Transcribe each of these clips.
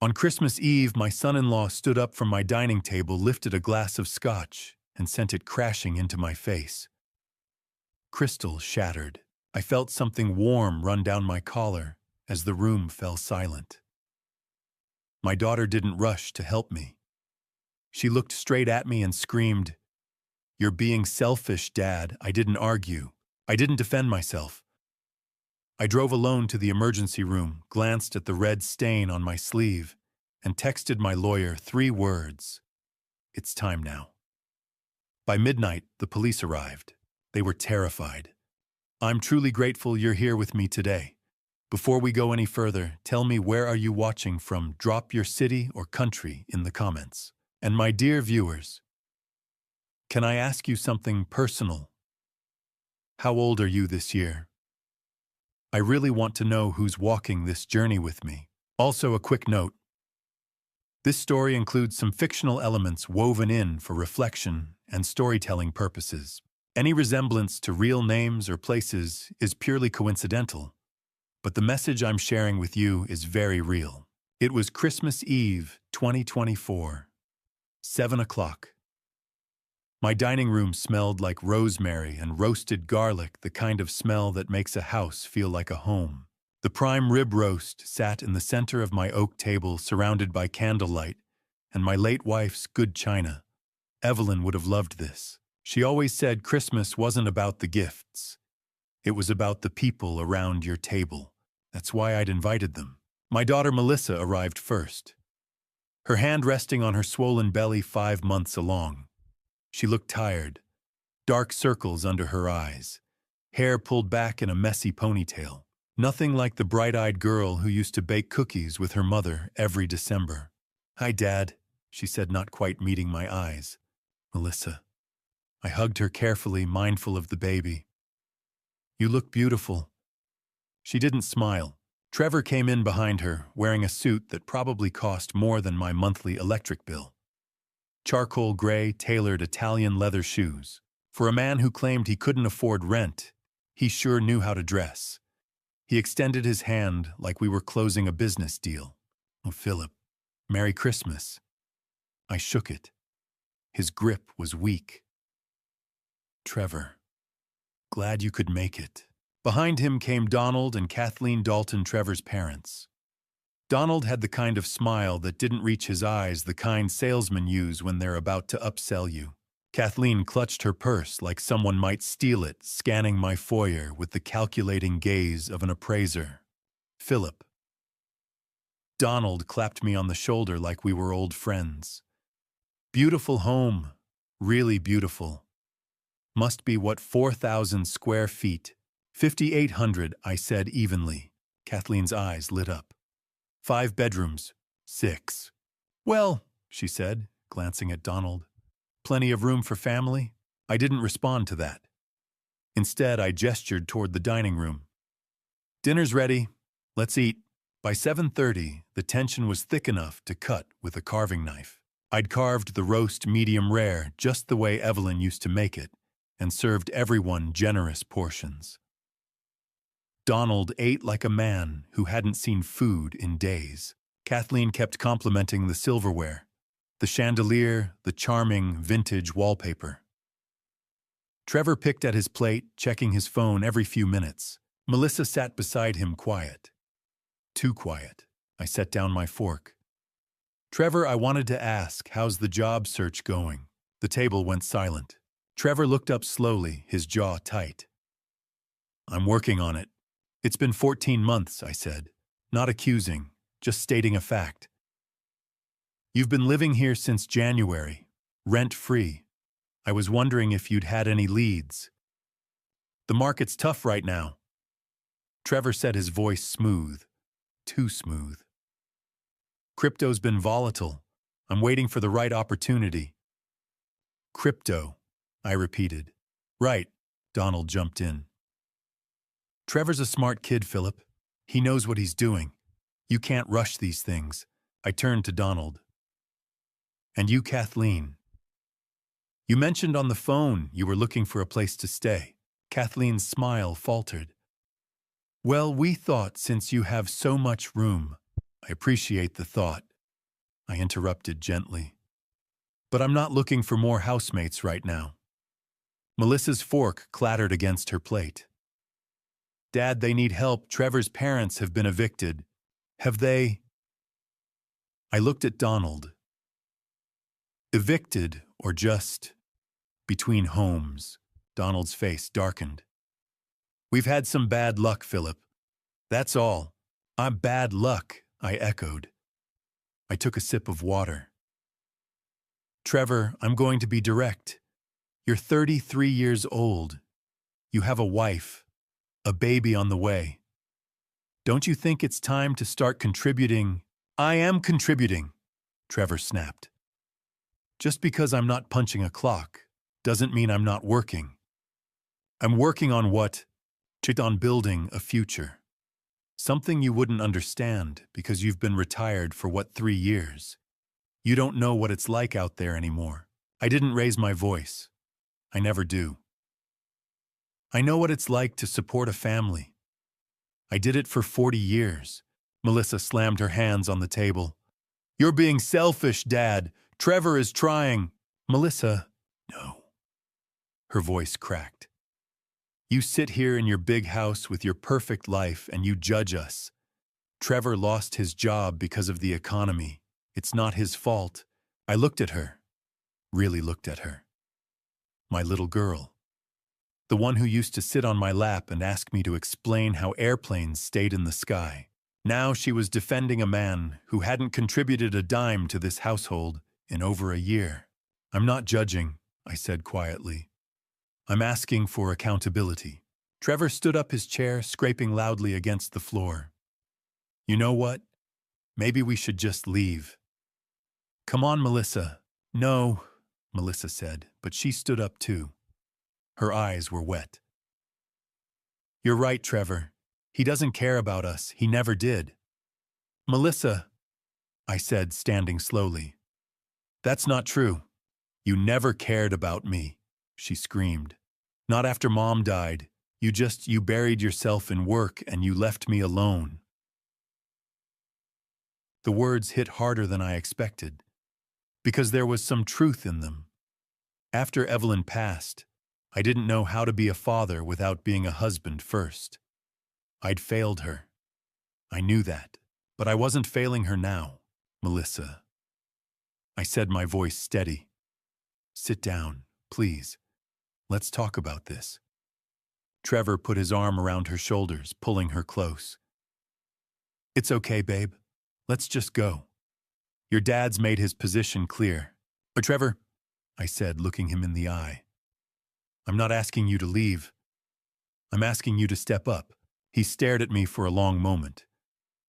On Christmas Eve, my son-in-law stood up from my dining table, lifted a glass of scotch, and sent it crashing into my face. Crystal shattered. I felt something warm run down my collar as the room fell silent. My daughter didn't rush to help me. She looked straight at me and screamed, "You're being selfish, Dad." I didn't argue. I didn't defend myself. I drove alone to the emergency room, glanced at the red stain on my sleeve, and texted my lawyer 3 words. "It's time now." By midnight, the police arrived. They were terrified. "I'm truly grateful you're here with me today. Before we go any further, tell me, where are you watching from? Drop your city or country in the comments. And my dear viewers, can I ask you something personal? How old are you this year? I really want to know who's walking this journey with me. Also, a quick note. This story includes some fictional elements woven in for reflection and storytelling purposes. Any resemblance to real names or places is purely coincidental, but the message I'm sharing with you is very real. It was Christmas Eve, 2024, 7 o'clock. My dining room smelled like rosemary and roasted garlic, the kind of smell that makes a house feel like a home. The prime rib roast sat in the center of my oak table, surrounded by candlelight and my late wife's good china. Evelyn would have loved this. She always said Christmas wasn't about the gifts. It was about the people around your table. That's why I'd invited them. My daughter Melissa arrived first, her hand resting on her swollen belly 5 months along. She looked tired, dark circles under her eyes, hair pulled back in a messy ponytail. Nothing like the bright-eyed girl who used to bake cookies with her mother every December. "Hi, Dad," she said, not quite meeting my eyes. "Melissa." I hugged her carefully, mindful of the baby. "You look beautiful." She didn't smile. Trevor came in behind her, wearing a suit that probably cost more than my monthly electric bill. Charcoal gray, tailored Italian leather shoes. For a man who claimed he couldn't afford rent, he sure knew how to dress. He extended his hand like we were closing a business deal. "Oh, Philip, Merry Christmas." I shook it. His grip was weak. "Trevor, glad you could make it." Behind him came Donald and Kathleen Dalton, Trevor's parents. Donald had the kind of smile that didn't reach his eyes, the kind salesmen use when they're about to upsell you. Kathleen clutched her purse like someone might steal it, scanning my foyer with the calculating gaze of an appraiser. "Philip." Donald clapped me on the shoulder like we were old friends. "Beautiful home, really beautiful. Must be, what, 4,000 square feet? 5,800, I said evenly. Kathleen's eyes lit up. 5 bedrooms, 6. "Well," she said, glancing at Donald, "plenty of room for family?" I didn't respond to that. Instead, I gestured toward the dining room. "Dinner's ready. Let's eat." By 7:30, the tension was thick enough to cut with a carving knife. I'd carved the roast medium rare just the way Evelyn used to make it, and served everyone generous portions. Donald ate like a man who hadn't seen food in days. Kathleen kept complimenting the silverware, the chandelier, the charming vintage wallpaper. Trevor picked at his plate, checking his phone every few minutes. Melissa sat beside him, quiet. Too quiet. I set down my fork. "Trevor, I wanted to ask, how's the job search going?" The table went silent. Trevor looked up slowly, his jaw tight. "I'm working on it. It's been 14 months, I said. Not accusing, just stating a fact. You've been living here since January, rent-free. I was wondering if you'd had any leads. The market's tough right now." Trevor said, his voice smooth. Too smooth. "Crypto's been volatile. I'm waiting for the right opportunity." "Crypto," I repeated. "Right," Donald jumped in. "Trevor's a smart kid, Philip. He knows what he's doing. You can't rush these things." I turned to Donald. "And you, Kathleen. You mentioned on the phone you were looking for a place to stay." Kathleen's smile faltered. "Well, we thought since you have so much room." I appreciate the thought. I interrupted gently. But I'm not looking for more housemates right now. Melissa's fork clattered against her plate. Dad, they need help. Trevor's parents have been evicted. Have they? I looked at Donald. Evicted or just between homes? Donald's face darkened. We've had some bad luck, Philip. That's all. I'm bad luck, I echoed. I took a sip of water. Trevor, I'm going to be direct. You're 33 years old. You have a wife, a baby on the way. Don't you think it's time to start contributing? I am contributing, Trevor snapped. Just because I'm not punching a clock doesn't mean I'm not working. I'm working on what? On building a future. Something you wouldn't understand because you've been retired for 3 years. You don't know what it's like out there anymore. I didn't raise my voice. I never do. I know what it's like to support a family. I did it for 40 years. Melissa slammed her hands on the table. You're being selfish, Dad. Trevor is trying. Melissa, no. Her voice cracked. You sit here in your big house with your perfect life and you judge us. Trevor lost his job because of the economy. It's not his fault. I looked at her. Really looked at her. My little girl. The one who used to sit on my lap and ask me to explain how airplanes stayed in the sky. Now she was defending a man who hadn't contributed a dime to this household in over a year. I'm not judging, I said quietly. I'm asking for accountability. Trevor stood up his chair, scraping loudly against the floor. You know what? Maybe we should just leave. Come on, Melissa. No, Melissa said, but she stood up too. Her eyes were wet. You're right, Trevor. He doesn't care about us. He never did. Melissa, I said, standing slowly. That's not true. You never cared about me, she screamed. Not after Mom died. You buried yourself in work and you left me alone. The words hit harder than I expected, because there was some truth in them. After Evelyn passed, I didn't know how to be a father without being a husband first. I'd failed her. I knew that, but I wasn't failing her now, Melissa. I said, my voice steady. Sit down, please. Let's talk about this. Trevor put his arm around her shoulders, pulling her close. It's okay, babe. Let's just go. Your dad's made his position clear. But Trevor, I said, looking him in the eye, I'm not asking you to leave. I'm asking you to step up. He stared at me for a long moment.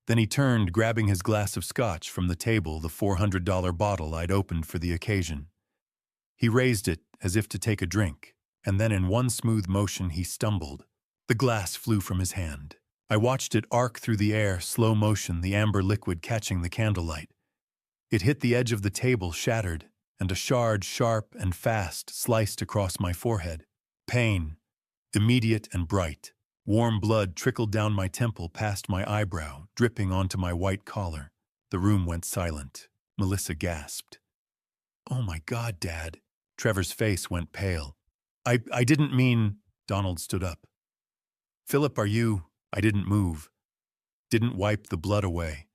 Then he turned, grabbing his glass of scotch from the table, the $400 bottle I'd opened for the occasion. He raised it as if to take a drink, and then in one smooth motion he stumbled. The glass flew from his hand. I watched it arc through the air, slow motion, the amber liquid catching the candlelight. It hit the edge of the table, shattered, and a shard, sharp and fast, sliced across my forehead. Pain, immediate and bright. Warm blood trickled down my temple past my eyebrow, dripping onto my white collar. The room went silent. Melissa gasped. Oh my God, Dad. Trevor's face went pale. I didn't mean... Donald stood up. Philip, are you... I didn't move. Didn't wipe the blood away.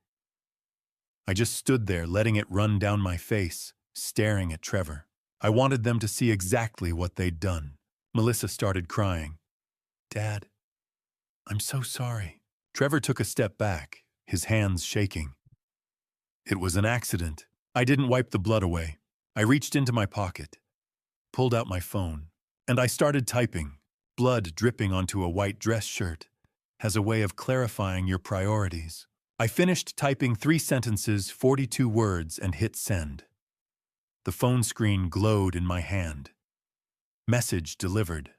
I just stood there, letting it run down my face, staring at Trevor. I wanted them to see exactly what they'd done. Melissa started crying. Dad, I'm so sorry. Trevor took a step back, his hands shaking. It was an accident. I didn't wipe the blood away. I reached into my pocket, pulled out my phone, and I started typing. Blood dripping onto a white dress shirt has a way of clarifying your priorities. I finished typing 3 sentences, 42 words, and hit send. The phone screen glowed in my hand. Message delivered.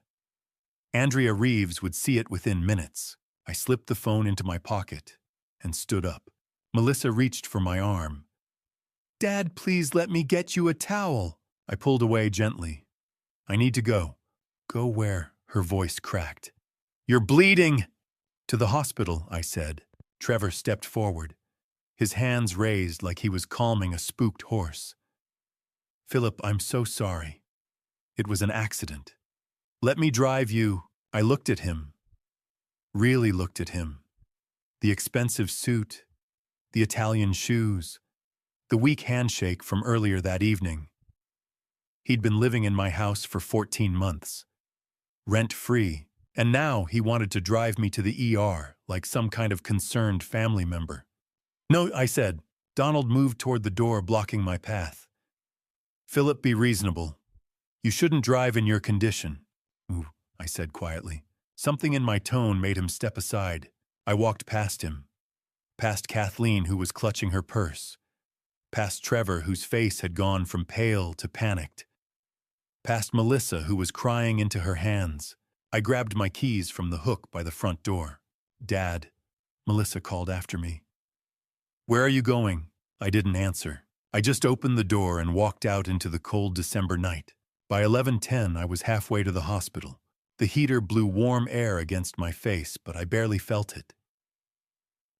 Andrea Reeves would see it within minutes. I slipped the phone into my pocket and stood up. Melissa reached for my arm. Dad, please let me get you a towel. I pulled away gently. I need to go. Go where? Her voice cracked. You're bleeding! To the hospital, I said. Trevor stepped forward. his hands raised like he was calming a spooked horse. "Philip, I'm so sorry. It was an accident. Let me drive you." I looked at him, really looked at him. The expensive suit, the Italian shoes, the weak handshake from earlier that evening. He'd been living in my house for 14 months, rent-free, and now he wanted to drive me to the ER like some kind of concerned family member. "No," I said. Donald moved toward the door, blocking my path. "Philip, be reasonable. You shouldn't drive in your condition." "Ooh," I said quietly. Something in my tone made him step aside. I walked past him, past Kathleen, who was clutching her purse, past Trevor, whose face had gone from pale to panicked, past Melissa, who was crying into her hands. I grabbed my keys from the hook by the front door. "Dad," Melissa called after me. "Where are you going?" I didn't answer. I just opened the door and walked out into the cold December night. By 11:10, I was halfway to the hospital. The heater blew warm air against my face, but I barely felt it.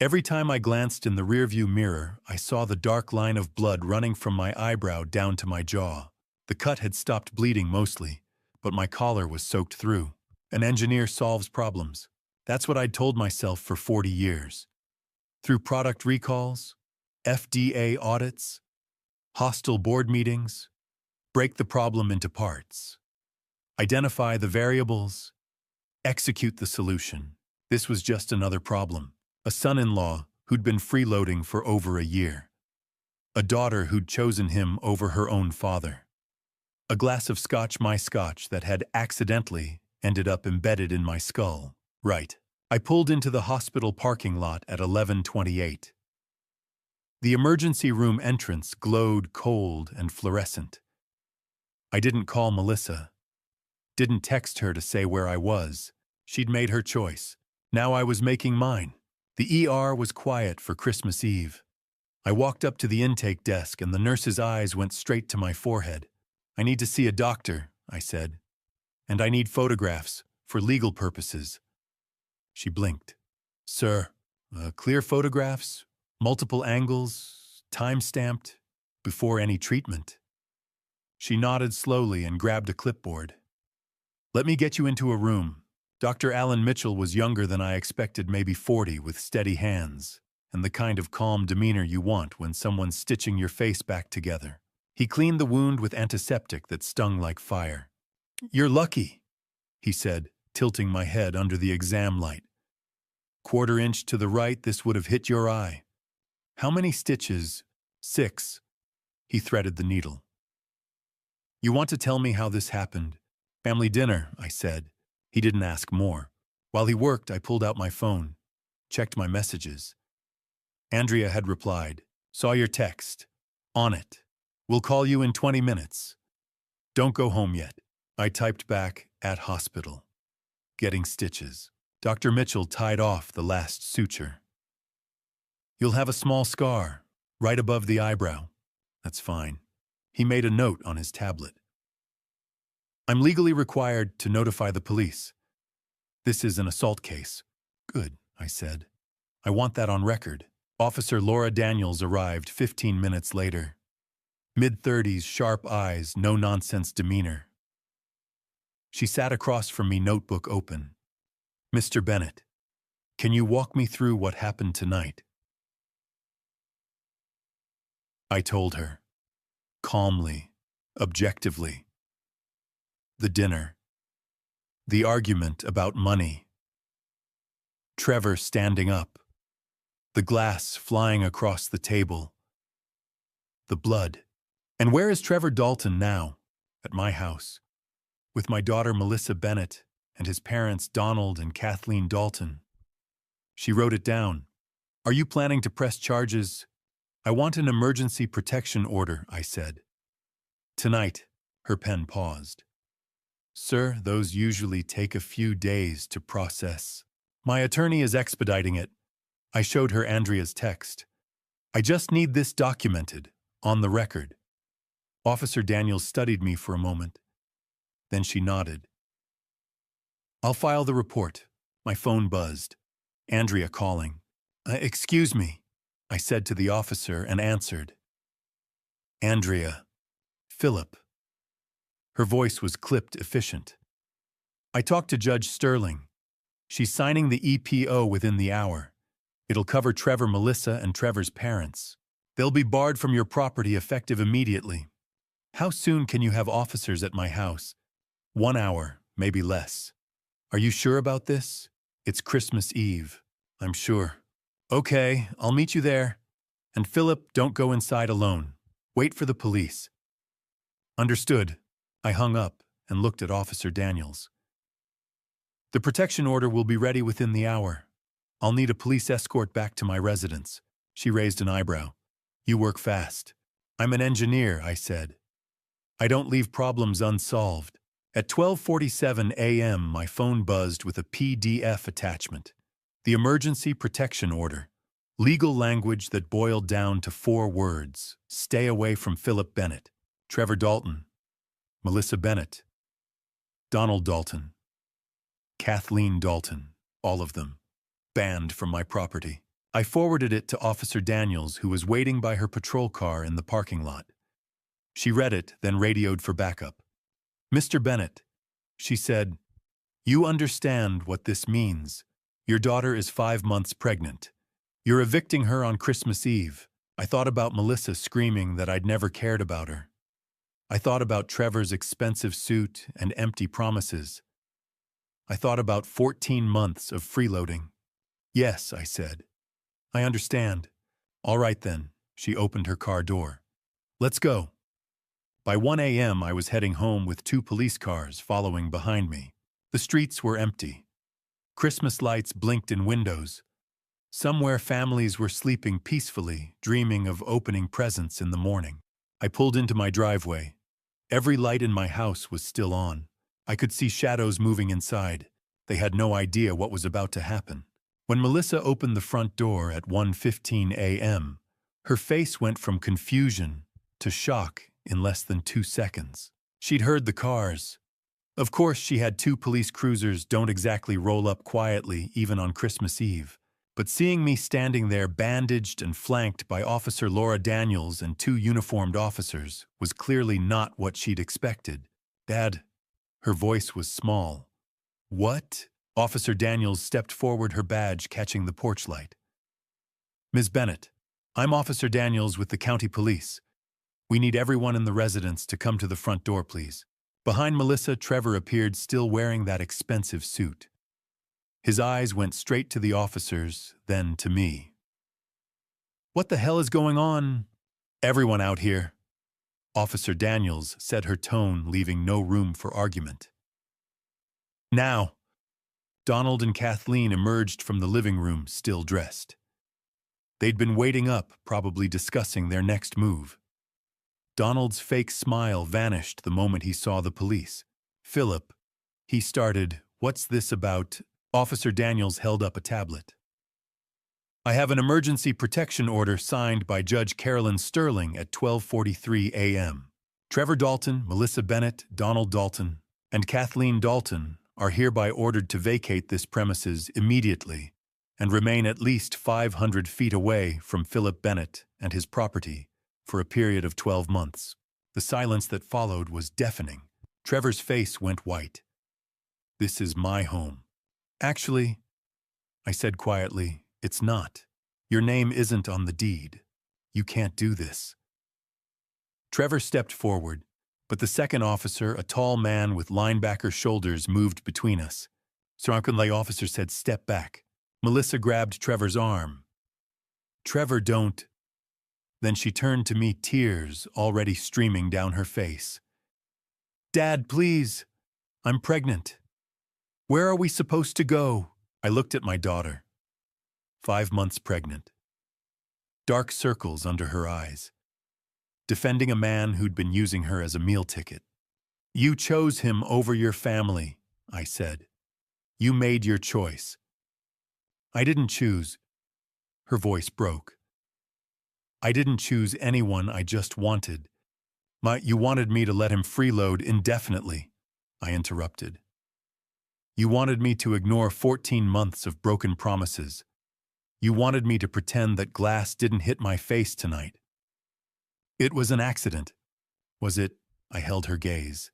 Every time I glanced in the rearview mirror, I saw the dark line of blood running from my eyebrow down to my jaw. The cut had stopped bleeding mostly, but my collar was soaked through. An engineer solves problems. That's what I'd told myself for 40 years. Through product recalls, FDA audits, hostile board meetings, break the problem into parts. Identify the variables, execute the solution. This was just another problem. A son-in-law who'd been freeloading for over a year. A daughter who'd chosen him over her own father. A glass of scotch, my scotch, that had accidentally ended up embedded in my skull. Right. I pulled into the hospital parking lot at 11:28. The emergency room entrance glowed cold and fluorescent. I didn't call Melissa. Didn't text her to say where I was. She'd made her choice. Now I was making mine. The ER was quiet for Christmas Eve. I walked up to the intake desk and the nurse's eyes went straight to my forehead. "I need to see a doctor," I said. "And I need photographs, for legal purposes." She blinked. "Sir, clear photographs, multiple angles, time-stamped, before any treatment." She nodded slowly and grabbed a clipboard. "Let me get you into a room." Dr. Alan Mitchell was younger than I expected, maybe 40, with steady hands, and the kind of calm demeanor you want when someone's stitching your face back together. He cleaned the wound with antiseptic that stung like fire. "You're lucky," he said, tilting my head under the exam light. "Quarter inch to the right, this would have hit your eye." "How many stitches?" "6. He threaded the needle. "You want to tell me how this happened?" "Family dinner," I said. He didn't ask more. While he worked, I pulled out my phone, checked my messages. Andrea had replied, "Saw your text. On it. We'll call you in 20 minutes. Don't go home yet." I typed back, "At hospital. Getting stitches." Dr. Mitchell tied off the last suture. "You'll have a small scar, right above the eyebrow." "That's fine." He made a note on his tablet. "I'm legally required to notify the police. This is an assault case." "Good," I said. "I want that on record." Officer Laura Daniels arrived 15 minutes later. Mid-30s, sharp eyes, no-nonsense demeanor. She sat across from me, notebook open. "Mr. Bennett, can you walk me through what happened tonight?" I told her, calmly, objectively. The dinner. The argument about money. Trevor standing up. The glass flying across the table. The blood. And where is Trevor Dalton now? At my house. With my daughter Melissa Bennett and his parents Donald and Kathleen Dalton. She wrote it down. "Are you planning to press charges?" "I want an emergency protection order," I said. "Tonight." Her pen paused. "Sir, those usually take a few days to process. My attorney is expediting it." I showed her Andrea's text. "I just need this documented, on the record." Officer Daniels studied me for a moment. Then she nodded. "I'll file the report." My phone buzzed. Andrea calling. Excuse me." I said to the officer and answered. Andrea. Philip. Her voice was clipped efficient. I talked to Judge Sterling. She's signing the EPO within the hour. It'll cover Trevor, Melissa, and Trevor's parents. They'll be barred from your property effective immediately. How soon can you have officers at my house? 1 hour, maybe less. Are you sure about this? It's Christmas Eve. I'm sure. Okay, I'll meet you there. And Philip, don't go inside alone. Wait for the police. Understood. I hung up and looked at Officer Daniels. The protection order will be ready within the hour. I'll need a police escort back to my residence. She raised an eyebrow. You work fast. I'm an engineer, I said. I don't leave problems unsolved. At 12:47 a.m., my phone buzzed with a PDF attachment. The emergency protection order. Legal language that boiled down to 4 words. Stay away from Philip Bennett, Trevor Dalton, Melissa Bennett, Donald Dalton, Kathleen Dalton, all of them, banned from my property. I forwarded it to Officer Daniels, who was waiting by her patrol car in the parking lot. She read it, then radioed for backup. Mr. Bennett, she said, you understand what this means. Your daughter is 5 months pregnant. You're evicting her on Christmas Eve. I thought about Melissa screaming that I'd never cared about her. I thought about Trevor's expensive suit and empty promises. I thought about 14 months of freeloading. Yes, I said. I understand. All right then, she opened her car door. Let's go. By 1 a.m. I was heading home with 2 police cars following behind me. The streets were empty. Christmas lights blinked in windows. Somewhere families were sleeping peacefully, dreaming of opening presents in the morning. I pulled into my driveway. Every light in my house was still on. I could see shadows moving inside. They had no idea what was about to happen. When Melissa opened the front door at 1:15 a.m., her face went from confusion to shock in less than 2 seconds. She'd heard the cars. Of course, she had 2 police cruisers don't exactly roll up quietly even on Christmas Eve. But seeing me standing there bandaged and flanked by Officer Laura Daniels and 2 uniformed officers was clearly not what she'd expected. Dad, her voice was small. What? Officer Daniels stepped forward, her badge catching the porch light. Ms. Bennett, I'm Officer Daniels with the county police. We need everyone in the residence to come to the front door, please. Behind Melissa, Trevor appeared, still wearing that expensive suit. His eyes went straight to the officers, then to me. What the hell is going on? Everyone out here. Officer Daniels said, her tone leaving no room for argument. Now. Donald and Kathleen emerged from the living room, still dressed. They'd been waiting up, probably discussing their next move. Donald's fake smile vanished the moment he saw the police. Philip, he started, what's this about? Officer Daniels held up a tablet. I have an emergency protection order signed by Judge Carolyn Sterling at 12:43 a.m. Trevor Dalton, Melissa Bennett, Donald Dalton, and Kathleen Dalton are hereby ordered to vacate this premises immediately and remain at least 500 feet away from Philip Bennett and his property for a period of 12 months. The silence that followed was deafening. Trevor's face went white. This is my home. Actually, I said quietly, it's not. Your name isn't on the deed. You can't do this. Trevor stepped forward, but the second officer, a tall man with linebacker shoulders, moved between us. The officer said, step back. Melissa grabbed Trevor's arm. Trevor, don't. Then she turned to me, tears already streaming down her face. Dad, please. I'm pregnant. Where are we supposed to go? I looked at my daughter. 5 months pregnant. Dark circles under her eyes. Defending a man who'd been using her as a meal ticket. You chose him over your family, I said. You made your choice. I didn't choose. Her voice broke. I didn't choose anyone, I just wanted. You wanted me to let him freeload indefinitely, I interrupted. You wanted me to ignore 14 months of broken promises. You wanted me to pretend that glass didn't hit my face tonight. It was an accident. Was it? I held her gaze.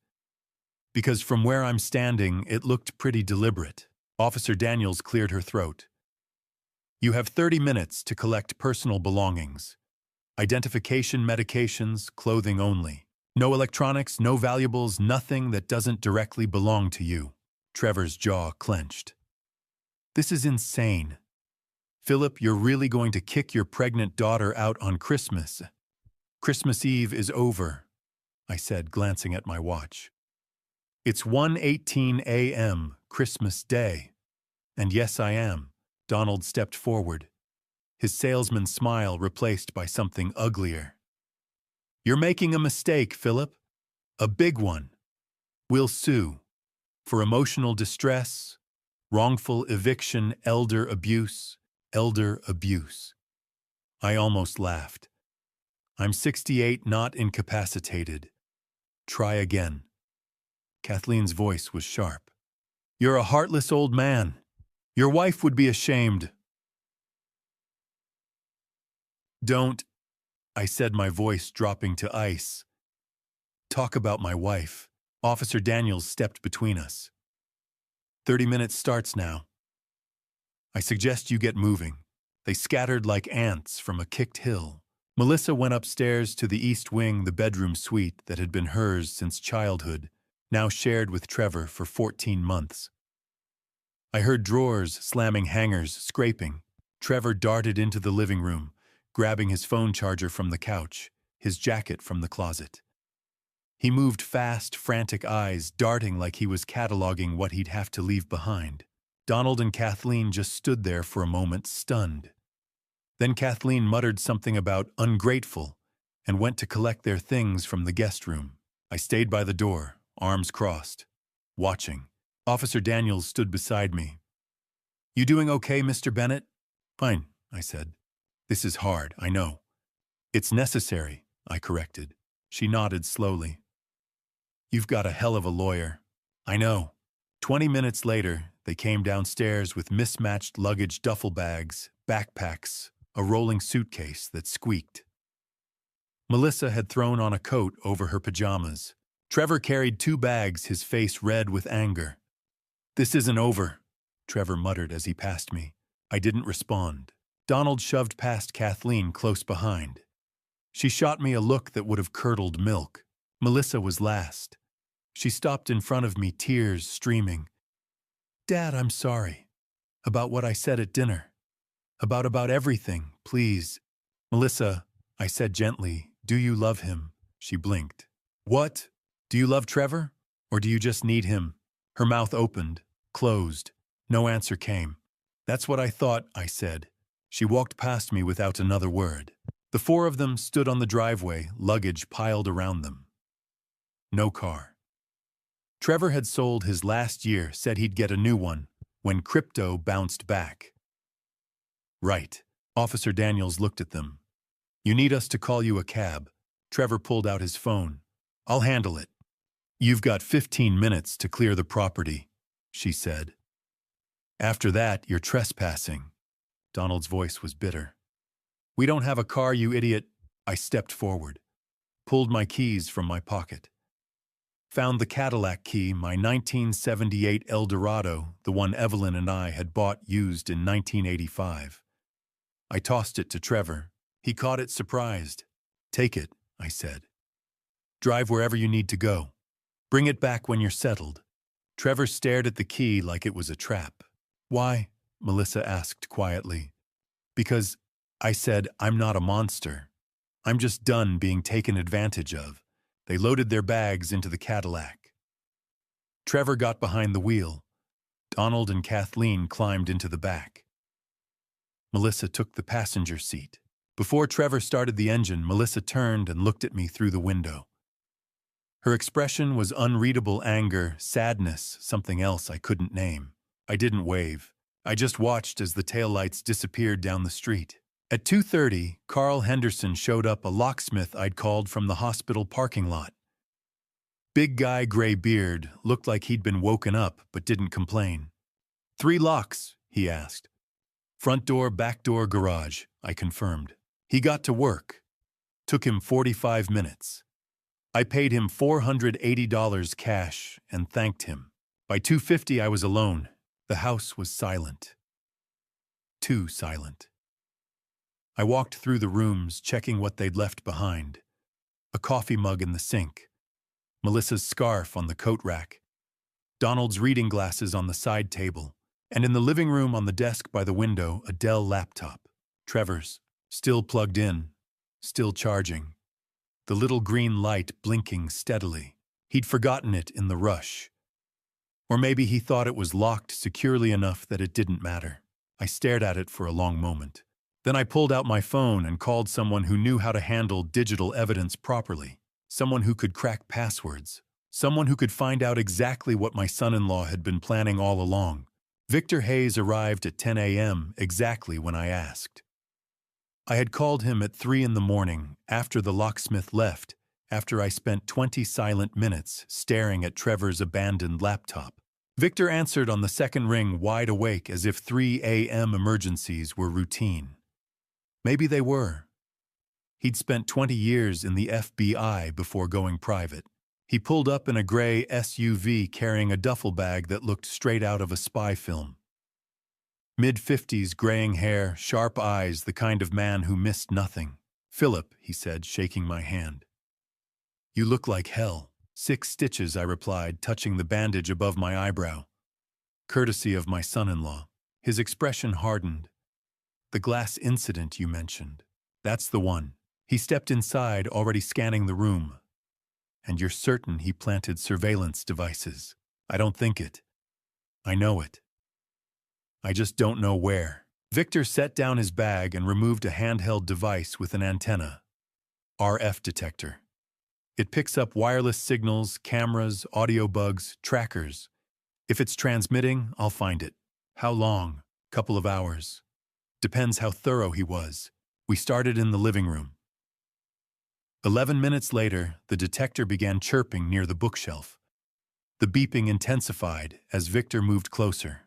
Because from where I'm standing, it looked pretty deliberate. Officer Daniels cleared her throat. You have 30 minutes to collect personal belongings. Identification, medications, clothing only. No electronics, no valuables, nothing that doesn't directly belong to you. Trevor's jaw clenched. This is insane. Philip, you're really going to kick your pregnant daughter out on Christmas. Christmas Eve is over, I said, glancing at my watch. It's 1:18 a.m., Christmas Day. And yes, I am. Donald stepped forward, his salesman's smile replaced by something uglier. You're making a mistake, Philip. A big one. We'll sue. For emotional distress, wrongful eviction, elder abuse. I almost laughed. I'm 68, not incapacitated. Try again. Kathleen's voice was sharp. You're a heartless old man. Your wife would be ashamed. Don't, I said, my voice dropping to ice. Talk about my wife. Officer Daniels stepped between us. 30 minutes starts now. I suggest you get moving. They scattered like ants from a kicked hill. Melissa went upstairs to the east wing, the bedroom suite that had been hers since childhood, now shared with Trevor for 14 months. I heard drawers slamming, hangers scraping. Trevor darted into the living room, grabbing his phone charger from the couch, his jacket from the closet. He moved fast, frantic eyes darting like he was cataloging what he'd have to leave behind. Donald and Kathleen just stood there for a moment, stunned. Then Kathleen muttered something about ungrateful and went to collect their things from the guest room. I stayed by the door, arms crossed, watching. Officer Daniels stood beside me. You doing okay, Mr. Bennett? Fine, I said. This is hard, I know. It's necessary, I corrected. She nodded slowly. You've got a hell of a lawyer. I know. 20 minutes later, they came downstairs with mismatched luggage, duffel bags, backpacks, a rolling suitcase that squeaked. Melissa had thrown on a coat over her pajamas. Trevor carried 2 bags, his face red with anger. This isn't over, Trevor muttered as he passed me. I didn't respond. Donald shoved past Kathleen close behind. She shot me a look that would have curdled milk. Melissa was last. She stopped in front of me, tears streaming. Dad, I'm sorry. About what I said at dinner. About everything, please. Melissa, I said gently, do you love him? She blinked. What? Do you love Trevor? Or do you just need him? Her mouth opened, closed. No answer came. That's what I thought, I said. She walked past me without another word. The 4 of them stood on the driveway, luggage piled around them. No car. Trevor had sold his last year, said he'd get a new one, when crypto bounced back. Right. Officer Daniels looked at them. You need us to call you a cab. Trevor pulled out his phone. I'll handle it. You've got 15 minutes to clear the property, she said. After that, you're trespassing. Donald's voice was bitter. We don't have a car, you idiot. I stepped forward, pulled my keys from my pocket. Found the Cadillac key, my 1978 Eldorado, the one Evelyn and I had bought used in 1985. I tossed it to Trevor. He caught it surprised. Take it, I said. Drive wherever you need to go. Bring it back when you're settled. Trevor stared at the key like it was a trap. Why? Melissa asked quietly. Because, I said, I'm not a monster. I'm just done being taken advantage of. They loaded their bags into the Cadillac. Trevor got behind the wheel. Donald and Kathleen climbed into the back. Melissa took the passenger seat. Before Trevor started the engine, Melissa turned and looked at me through the window. Her expression was unreadable anger, sadness, something else I couldn't name. I didn't wave. I just watched as the taillights disappeared down the street. At 2:30, Carl Henderson showed up, a locksmith I'd called from the hospital parking lot. Big guy, gray beard, looked like he'd been woken up but didn't complain. 3 locks, he asked. Front door, back door, garage, I confirmed. He got to work. Took him 45 minutes. I paid him $480 cash and thanked him. By 2:50 I was alone. The house was silent. Too silent. I walked through the rooms, checking what they'd left behind. A coffee mug in the sink. Melissa's scarf on the coat rack. Donald's reading glasses on the side table. And in the living room on the desk by the window, a Dell laptop. Trevor's, still plugged in, still charging. The little green light blinking steadily. He'd forgotten it in the rush. Or maybe he thought it was locked securely enough that it didn't matter. I stared at it for a long moment. Then I pulled out my phone and called someone who knew how to handle digital evidence properly. Someone who could crack passwords. Someone who could find out exactly what my son-in-law had been planning all along. Victor Hayes arrived at 10 a.m. exactly when I asked. I had called him at 3 in the morning, after the locksmith left, after I spent 20 silent minutes staring at Trevor's abandoned laptop. Victor answered on the second ring, wide awake, as if 3 a.m. emergencies were routine. Maybe they were. He'd spent 20 years in the FBI before going private. He pulled up in a gray SUV carrying a duffel bag that looked straight out of a spy film. Mid-50s, graying hair, sharp eyes, the kind of man who missed nothing. "Philip," he said, shaking my hand. "You look like hell." 6 stitches, I replied, touching the bandage above my eyebrow. Courtesy of my son-in-law. His expression hardened. "The glass incident you mentioned. That's the one." He stepped inside, already scanning the room. "And you're certain he planted surveillance devices?" "I don't think it. I know it. I just don't know where." Victor set down his bag and removed a handheld device with an antenna. RF detector. It picks up wireless signals, cameras, audio bugs, trackers. If it's transmitting, I'll find it. How long? Couple of hours. Depends how thorough he was. We started in the living room. 11 minutes later, the detector began chirping near the bookshelf. The beeping intensified as Victor moved closer.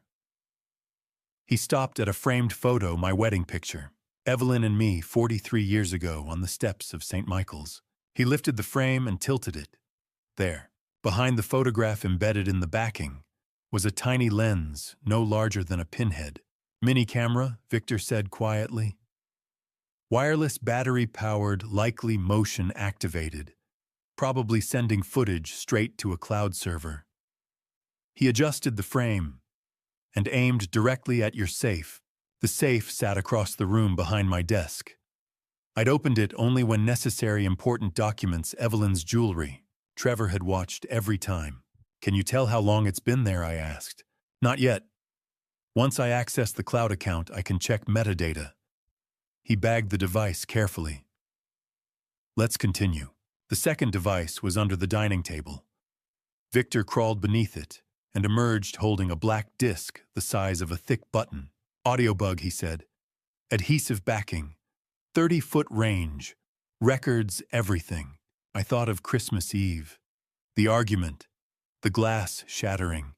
He stopped at a framed photo, my wedding picture. Evelyn and me 43 years ago on the steps of St. Michael's. He lifted the frame and tilted it. There, behind the photograph embedded in the backing, was a tiny lens no larger than a pinhead. "Mini camera," Victor said quietly. "Wireless battery-powered, likely motion-activated, probably sending footage straight to a cloud server." He adjusted the frame and aimed directly at your safe. The safe sat across the room behind my desk. I'd opened it only when necessary important documents, Evelyn's jewelry. Trevor had watched every time. "Can you tell how long it's been there?" I asked. "Not yet. Once I access the cloud account, I can check metadata." He bagged the device carefully. "Let's continue." The second device was under the dining table. Victor crawled beneath it and emerged holding a black disc the size of a thick button. "Audiobug," he said. "Adhesive backing. 30-foot range. Records everything." I thought of Christmas Eve. The argument. The glass shattering.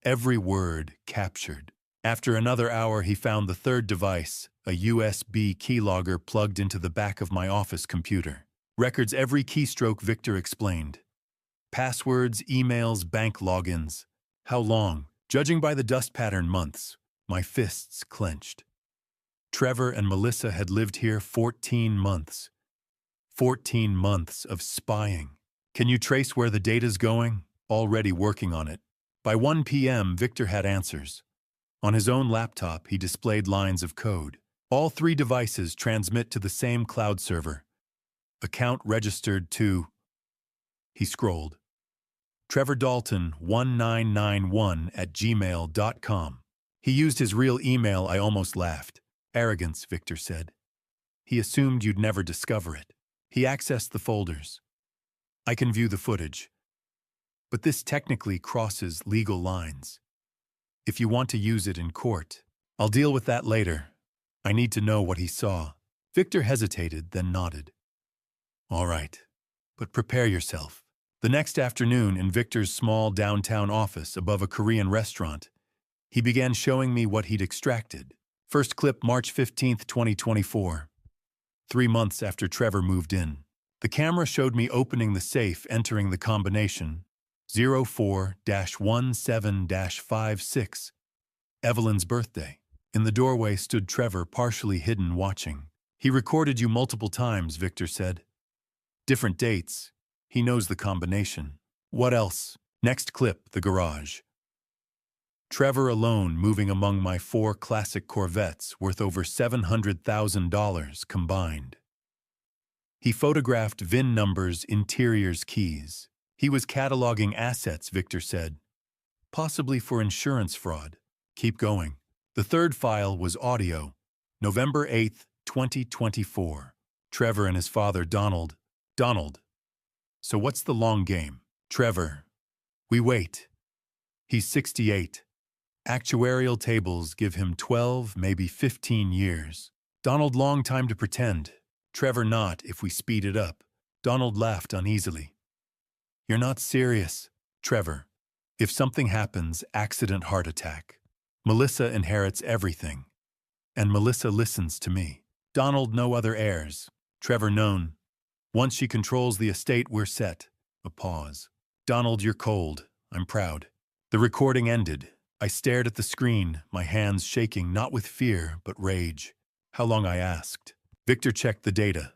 Every word captured. After another hour, he found the third device, a USB keylogger plugged into the back of my office computer. "Records every keystroke," Victor explained. "Passwords, emails, bank logins." "How long?" "Judging by the dust pattern, months." My fists clenched. Trevor and Melissa had lived here 14 months. 14 months of spying. "Can you trace where the data's going?" "Already working on it." By 1 p.m., Victor had answers. On his own laptop, he displayed lines of code. All 3 devices transmit to the same cloud server. Account registered to... He scrolled. Trevor Dalton 1991 at gmail.com. He used his real email. I almost laughed. "Arrogance," Victor said. "He assumed you'd never discover it." He accessed the folders. "I can view the footage. But this technically crosses legal lines. If you want to use it in court, I'll deal with that later. I need to know what he saw." Victor hesitated, then nodded. "All right, but prepare yourself." The next afternoon, in Victor's small downtown office above a Korean restaurant, he began showing me what he'd extracted. First clip, March 15th, 2024. 3 months after Trevor moved in. The camera showed me opening the safe, entering the combination 04-17-56. Evelyn's birthday. In the doorway stood Trevor, partially hidden, watching. He recorded you multiple times, Victor said. Different dates. He knows the combination. What else? Next clip, the garage. Trevor alone moving among my 4 classic Corvettes worth over $700,000 combined. He photographed VIN numbers, interiors, keys. He was cataloging assets, Victor said. Possibly for insurance fraud. Keep going. The third file was audio. November 8th, 2024. Trevor and his father, Donald. Donald. So what's the long game? Trevor. We wait. He's 68. Actuarial tables give him 12, maybe 15 years. Donald, long time to pretend. Trevor, not if we speed it up. Donald laughed uneasily. You're not serious. Trevor. If something happens, accident, heart attack. Melissa inherits everything. And Melissa listens to me. Donald, no other heirs. Trevor, known. Once she controls the estate, we're set. A pause. Donald, you're cold. I'm proud. The recording ended. I stared at the screen, my hands shaking, not with fear, but rage. How long, I asked. Victor checked the data.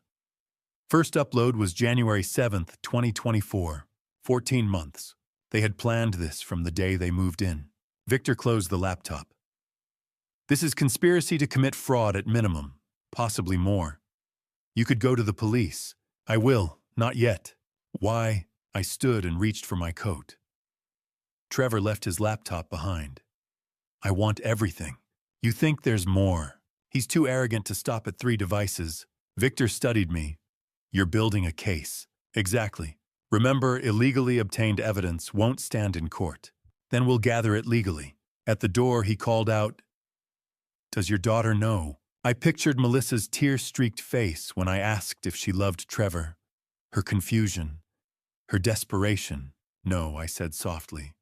First upload was January 7th, 2024. 14 months. They had planned this from the day they moved in. Victor closed the laptop. This is conspiracy to commit fraud at minimum, possibly more. You could go to the police. I will, not yet. Why? I stood and reached for my coat. Trevor left his laptop behind. I want everything. You think there's more. He's too arrogant to stop at 3 devices. Victor studied me. You're building a case. Exactly. Remember, illegally obtained evidence won't stand in court. Then we'll gather it legally. At the door, he called out, Does your daughter know? I pictured Melissa's tear-streaked face when I asked if she loved Trevor. Her confusion. Her desperation. No, I said softly.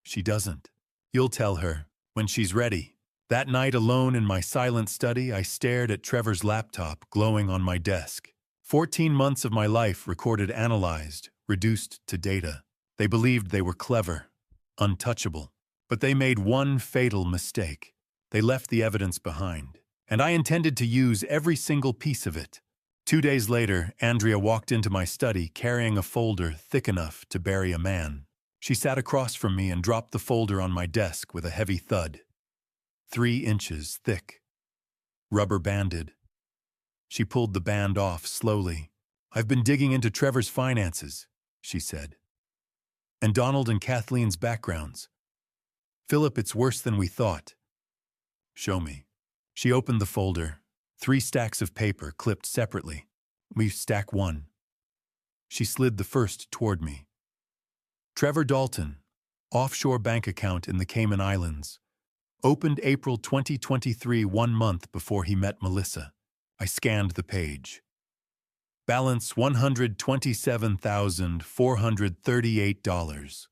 She doesn't. You'll tell her, when she's ready. That night, alone in my silent study, I stared at Trevor's laptop glowing on my desk. 14 months of my life recorded, analyzed, reduced to data. They believed they were clever, untouchable. But they made one fatal mistake. They left the evidence behind. And I intended to use every single piece of it. 2 days later, Andrea walked into my study carrying a folder thick enough to bury a man. She sat across from me and dropped the folder on my desk with a heavy thud. 3 inches thick. Rubber banded. She pulled the band off slowly. I've been digging into Trevor's finances, she said. And Donald and Kathleen's backgrounds. Philip, it's worse than we thought. Show me. She opened the folder. 3 stacks of paper clipped separately. We stack 1. She slid the first toward me. Trevor Dalton, offshore bank account in the Cayman Islands. Opened April 2023, 1 month before he met Melissa. I scanned the page. Balance $127,438.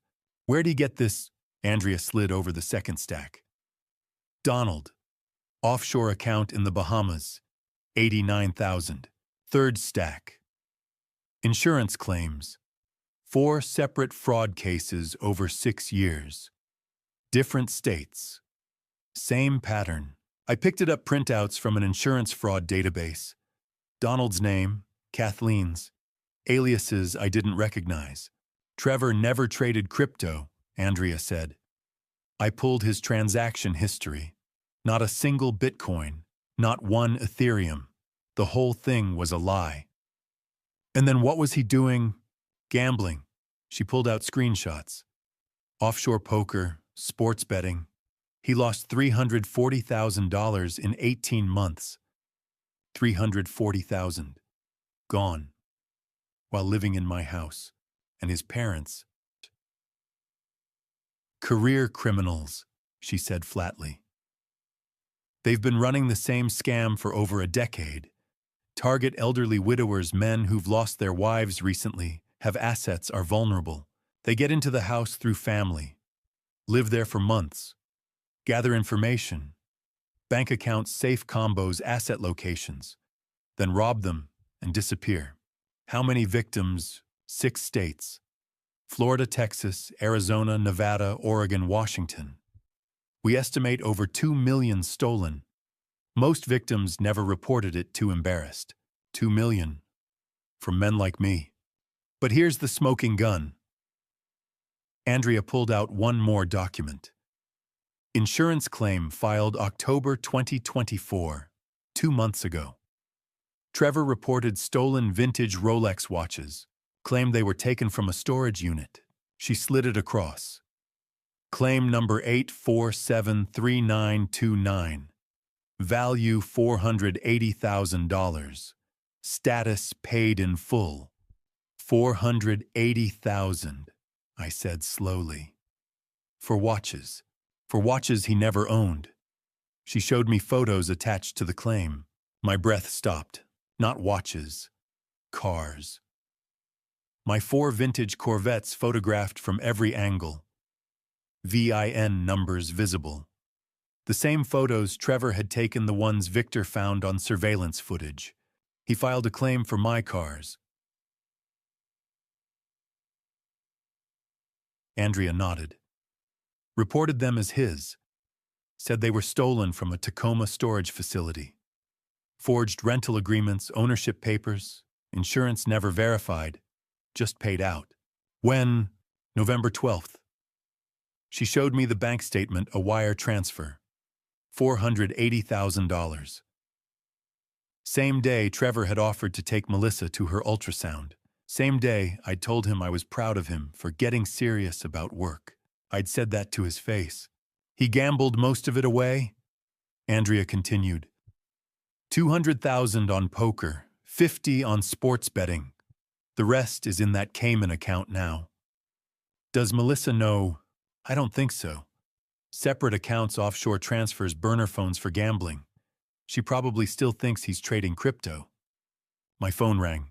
Where'd he get this? Andrea slid over the second stack. Donald, offshore account in the Bahamas. 89,000. Third stack. Insurance claims. 4 separate fraud cases over 6 years. Different states. Same pattern. I picked it up, printouts from an insurance fraud database. Donald's name, Kathleen's. Aliases I didn't recognize. Trevor never traded crypto, Andrea said. I pulled his transaction history. Not a single Bitcoin, not 1 Ethereum. The whole thing was a lie. And then what was he doing? Gambling. She pulled out screenshots. Offshore poker, sports betting. He lost $340,000 in 18 months. $340,000. Gone. While living in my house. And his parents. Career criminals, she said flatly. They've been running the same scam for over a decade. Target elderly widowers, men who've lost their wives recently, have assets, are vulnerable. They get into the house through family. Live there for months. Gather information. bank accounts, safe combos, asset locations, then rob them and disappear. How many victims? 6 states. Florida, Texas, Arizona, Nevada, Oregon, Washington. We estimate over 2 million stolen. Most victims never reported it, too embarrassed. 2 million. From men like me. But here's the smoking gun. Andrea pulled out one more document. Insurance claim filed October 2024, 2 months ago. Trevor reported stolen vintage Rolex watches, claimed they were taken from a storage unit. She slid it across. Claim number 8473929. Value $480,000. Status paid in full. $480,000, I said slowly. For watches. For watches he never owned. She showed me photos attached to the claim. My breath stopped. Not watches. Cars. My 4 vintage Corvettes photographed from every angle. VIN numbers visible. The same photos Trevor had taken, the ones Victor found on surveillance footage. He filed a claim for my cars. Andrea nodded. Reported them as his. Said they were stolen from a Tacoma storage facility. Forged rental agreements, ownership papers, insurance never verified, just paid out. When? November 12th. She showed me the bank statement, a wire transfer. $480,000. Same day, Trevor had offered to take Melissa to her ultrasound. Same day, I'd told him I was proud of him for getting serious about work. I'd said that to his face. He gambled most of it away? Andrea continued. $200,000 on poker, $50,000 on sports betting. The rest is in that Cayman account now. Does Melissa know? I don't think so. Separate accounts, offshore transfers, burner phones for gambling. She probably still thinks he's trading crypto. My phone rang.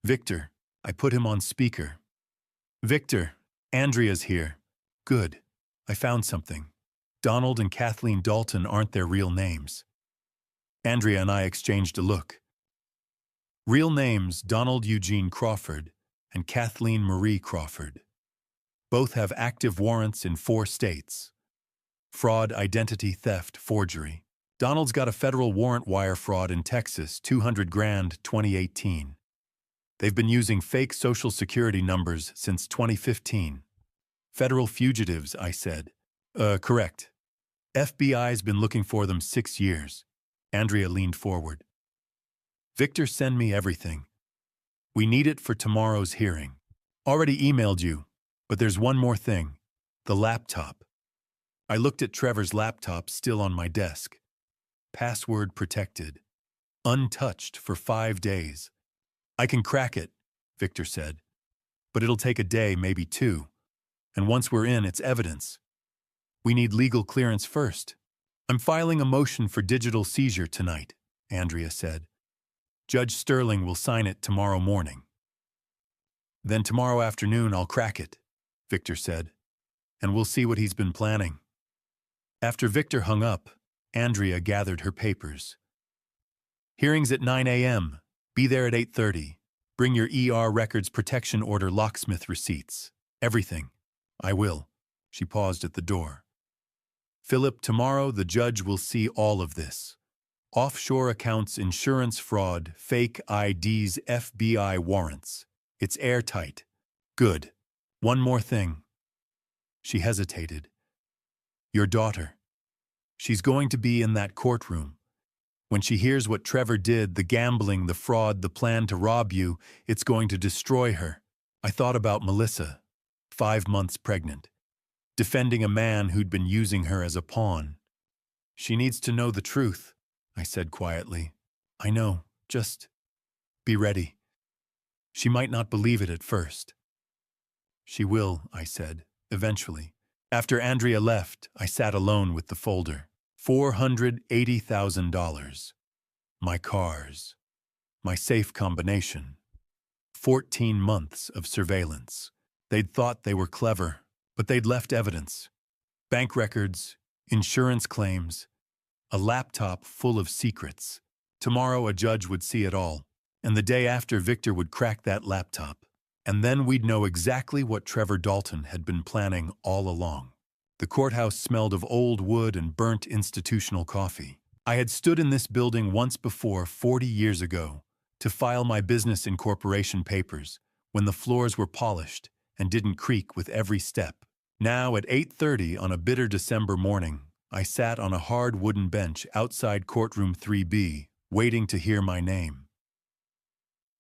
Victor. I put him on speaker. Victor, Andrea's here. Good. I found something. Donald and Kathleen Dalton aren't their real names. Andrea and I exchanged a look. Real names: Donald Eugene Crawford and Kathleen Marie Crawford. Both have active warrants in 4 states. Fraud, identity theft, forgery. Donald's got a federal warrant, wire fraud in Texas, $200,000, 2018. They've been using fake social security numbers since 2015. Federal fugitives, I said. Correct. FBI's been looking for them 6 years. Andrea leaned forward. Victor, send me everything. We need it for tomorrow's hearing. Already emailed you, but there's one more thing. The laptop. I looked at Trevor's laptop still on my desk. Password protected. Untouched for 5 days. I can crack it, Victor said. But it'll take a day, maybe 2. And once we're in, it's evidence. We need legal clearance first. I'm filing a motion for digital seizure tonight, Andrea said. Judge Sterling will sign it tomorrow morning. Then tomorrow afternoon I'll crack it, Victor said. And we'll see what he's been planning. After Victor hung up, Andrea gathered her papers. Hearing's at 9 a.m. Be there at 8:30. Bring your ER records, protection order, locksmith receipts. Everything. I will. She paused at the door. Philip, tomorrow the judge will see all of this. Offshore accounts, insurance fraud, fake IDs, FBI warrants. It's airtight. Good. One more thing. She hesitated. Your daughter. She's going to be in that courtroom. When she hears what Trevor did, the gambling, the fraud, the plan to rob you, it's going to destroy her. I thought about Melissa, 5 months pregnant, defending a man who'd been using her as a pawn. She needs to know the truth, I said quietly. I know, just be ready. She might not believe it at first. She will, I said, eventually. After Andrea left, I sat alone with the folder. $480,000. My cars. My safe combination. 14 months of surveillance. They'd thought they were clever, but they'd left evidence. Bank records, insurance claims, A laptop full of secrets. Tomorrow a judge would see it all, and the day after Victor would crack that laptop. And then we'd know exactly what Trevor Dalton had been planning all along. The courthouse smelled of old wood and burnt institutional coffee. I had stood in this building once before 40 years ago to file my business incorporation papers when the floors were polished and didn't creak with every step. Now at 8:30 on a bitter December morning, I sat on a hard wooden bench outside courtroom 3B, waiting to hear my name.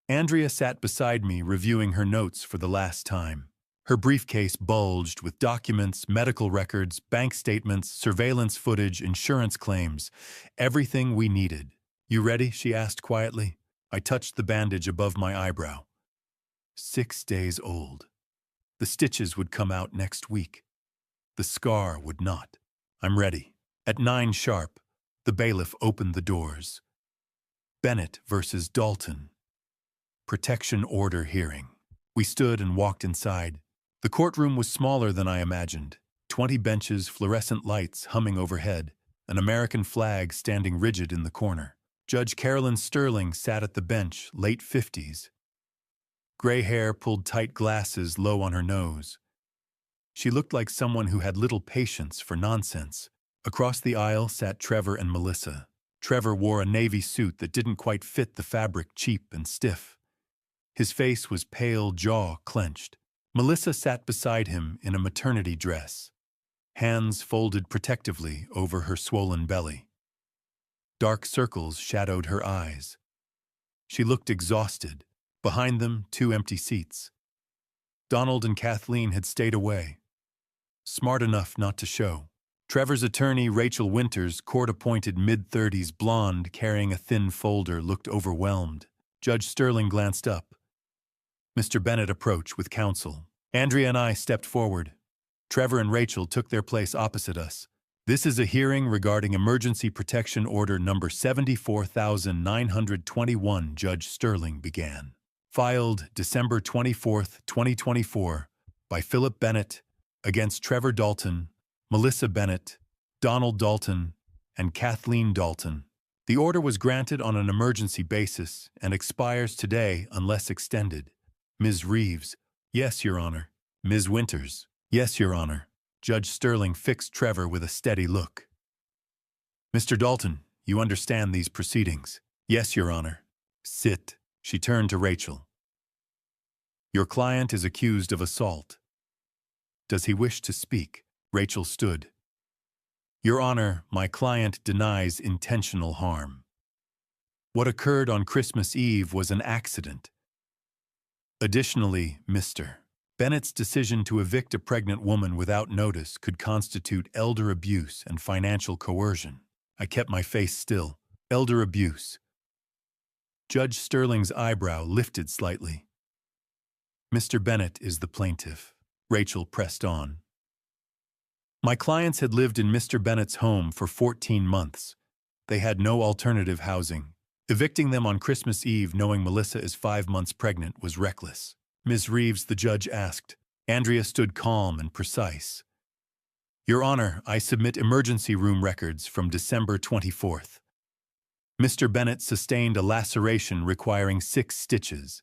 Andrea sat beside me reviewing her notes for the last time. Her briefcase bulged with documents, medical records, bank statements, surveillance footage, insurance claims, everything we needed. "You ready?" she asked quietly. I touched the bandage above my eyebrow. 6 days old. The stitches would come out next week. The scar would not. "I'm ready." At 9 sharp, the bailiff opened the doors. Bennett versus Dalton. Protection order hearing. We stood and walked inside. The courtroom was smaller than I imagined. 20 benches, fluorescent lights humming overhead, an American flag standing rigid in the corner. Judge Carolyn Sterling sat at the bench, late 50s. Gray hair pulled tight glasses low on her nose. She looked like someone who had little patience for nonsense. Across the aisle sat Trevor and Melissa. Trevor wore a navy suit that didn't quite fit the fabric, cheap and stiff. His face was pale, jaw clenched. Melissa sat beside him in a maternity dress, hands folded protectively over her swollen belly. Dark circles shadowed her eyes. She looked exhausted. Behind them, 2 empty seats. Donald and Kathleen had stayed away, smart enough not to show. Trevor's attorney, Rachel Winters, court-appointed mid-30s blonde, carrying a thin folder, looked overwhelmed. Judge Sterling glanced up. Mr. Bennett approached with counsel. Andrea and I stepped forward. Trevor and Rachel took their place opposite us. "This is a hearing regarding Emergency Protection Order number 74,921, Judge Sterling began. Filed December 24, 2024, by Philip Bennett against Trevor Dalton, Melissa Bennett, Donald Dalton, and Kathleen Dalton. The order was granted on an emergency basis and expires today unless extended. Ms. Reeves." "Yes, Your Honor." "Ms. Winters." "Yes, Your Honor." Judge Sterling fixed Trevor with a steady look. "Mr. Dalton, you understand these proceedings?" "Yes, Your Honor." "Sit." She turned to Rachel. "Your client is accused of assault. Does he wish to speak?" Rachel stood. "Your Honor, my client denies intentional harm. What occurred on Christmas Eve was an accident. Additionally, Mr. Bennett's decision to evict a pregnant woman without notice could constitute elder abuse and financial coercion." I kept my face still. "Elder abuse." Judge Sterling's eyebrow lifted slightly. "Mr. Bennett is the plaintiff." Rachel pressed on. "My clients had lived in Mr. Bennett's home for 14 months. They had no alternative housing. Evicting them on Christmas Eve knowing Melissa is 5 months pregnant was reckless." "Ms. Reeves," the judge asked. Andrea stood calm and precise. "Your Honor, I submit emergency room records from December 24th. Mr. Bennett sustained a laceration requiring 6 stitches.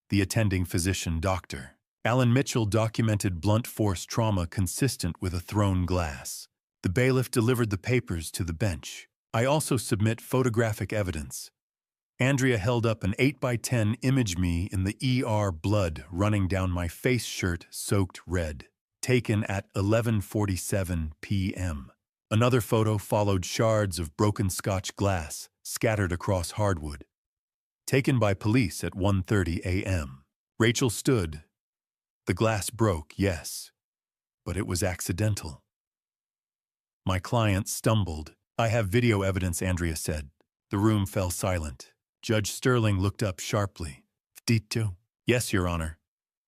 The attending physician, Dr. Alan Mitchell, documented blunt force trauma consistent with a thrown glass. The bailiff delivered the papers to the bench. I also submit photographic evidence." Andrea held up an 8x10 image me in the ER, blood running down my face, shirt soaked red. Taken at 11:47 p.m. Another photo followed shards of broken Scotch glass scattered across hardwood. Taken by police at 1:30 a.m. Rachel stood. "The glass broke, yes, but it was accidental." My client stumbled. "I have video evidence," Andrea said. The room fell silent. Judge Sterling looked up sharply. "Dito?" "Yes, Your Honor.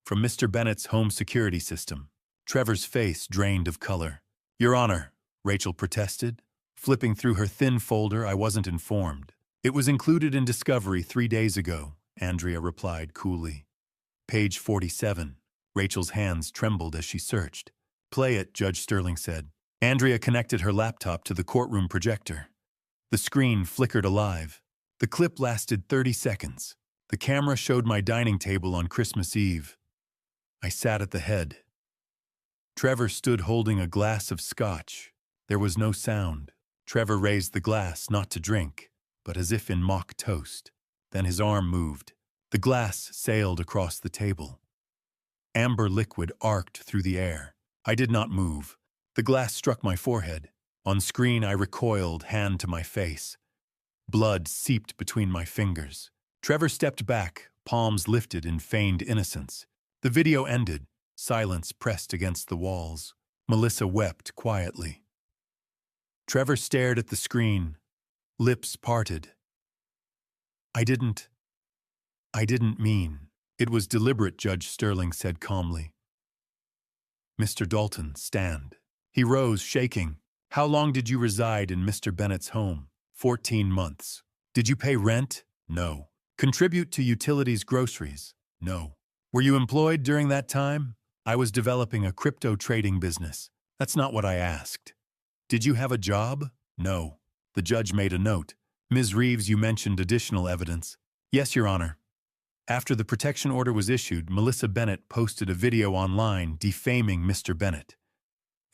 From Mr. Bennett's home security system." Trevor's face drained of color. "Your Honor," Rachel protested. Flipping through her thin folder, "I wasn't informed." "It was included in discovery 3 days ago," Andrea replied coolly. "Page 47. Rachel's hands trembled as she searched. "Play it," Judge Sterling said. Andrea connected her laptop to the courtroom projector. The screen flickered alive. The clip lasted 30 seconds. The camera showed my dining table on Christmas Eve. I sat at the head. Trevor stood holding a glass of scotch. There was no sound. Trevor raised the glass not to drink, but as if in mock toast. Then his arm moved. The glass sailed across the table. Amber liquid arced through the air. I did not move. The glass struck my forehead. On screen, I recoiled, hand to my face. Blood seeped between my fingers. Trevor stepped back, palms lifted in feigned innocence. The video ended. Silence pressed against the walls. Melissa wept quietly. Trevor stared at the screen, lips parted. I didn't mean. It was deliberate, Judge Sterling said calmly. Mr. Dalton, stand. He rose, shaking. How long did you reside in Mr. Bennett's home? 14 months. Did you pay rent? No. Contribute to utilities, groceries? No. Were you employed during that time? I was developing a crypto trading business. That's not what I asked. Did you have a job? No. The judge made a note. Ms. Reeves, you mentioned additional evidence. Yes, Your Honor. After the protection order was issued, Melissa Bennett posted a video online defaming Mr. Bennett.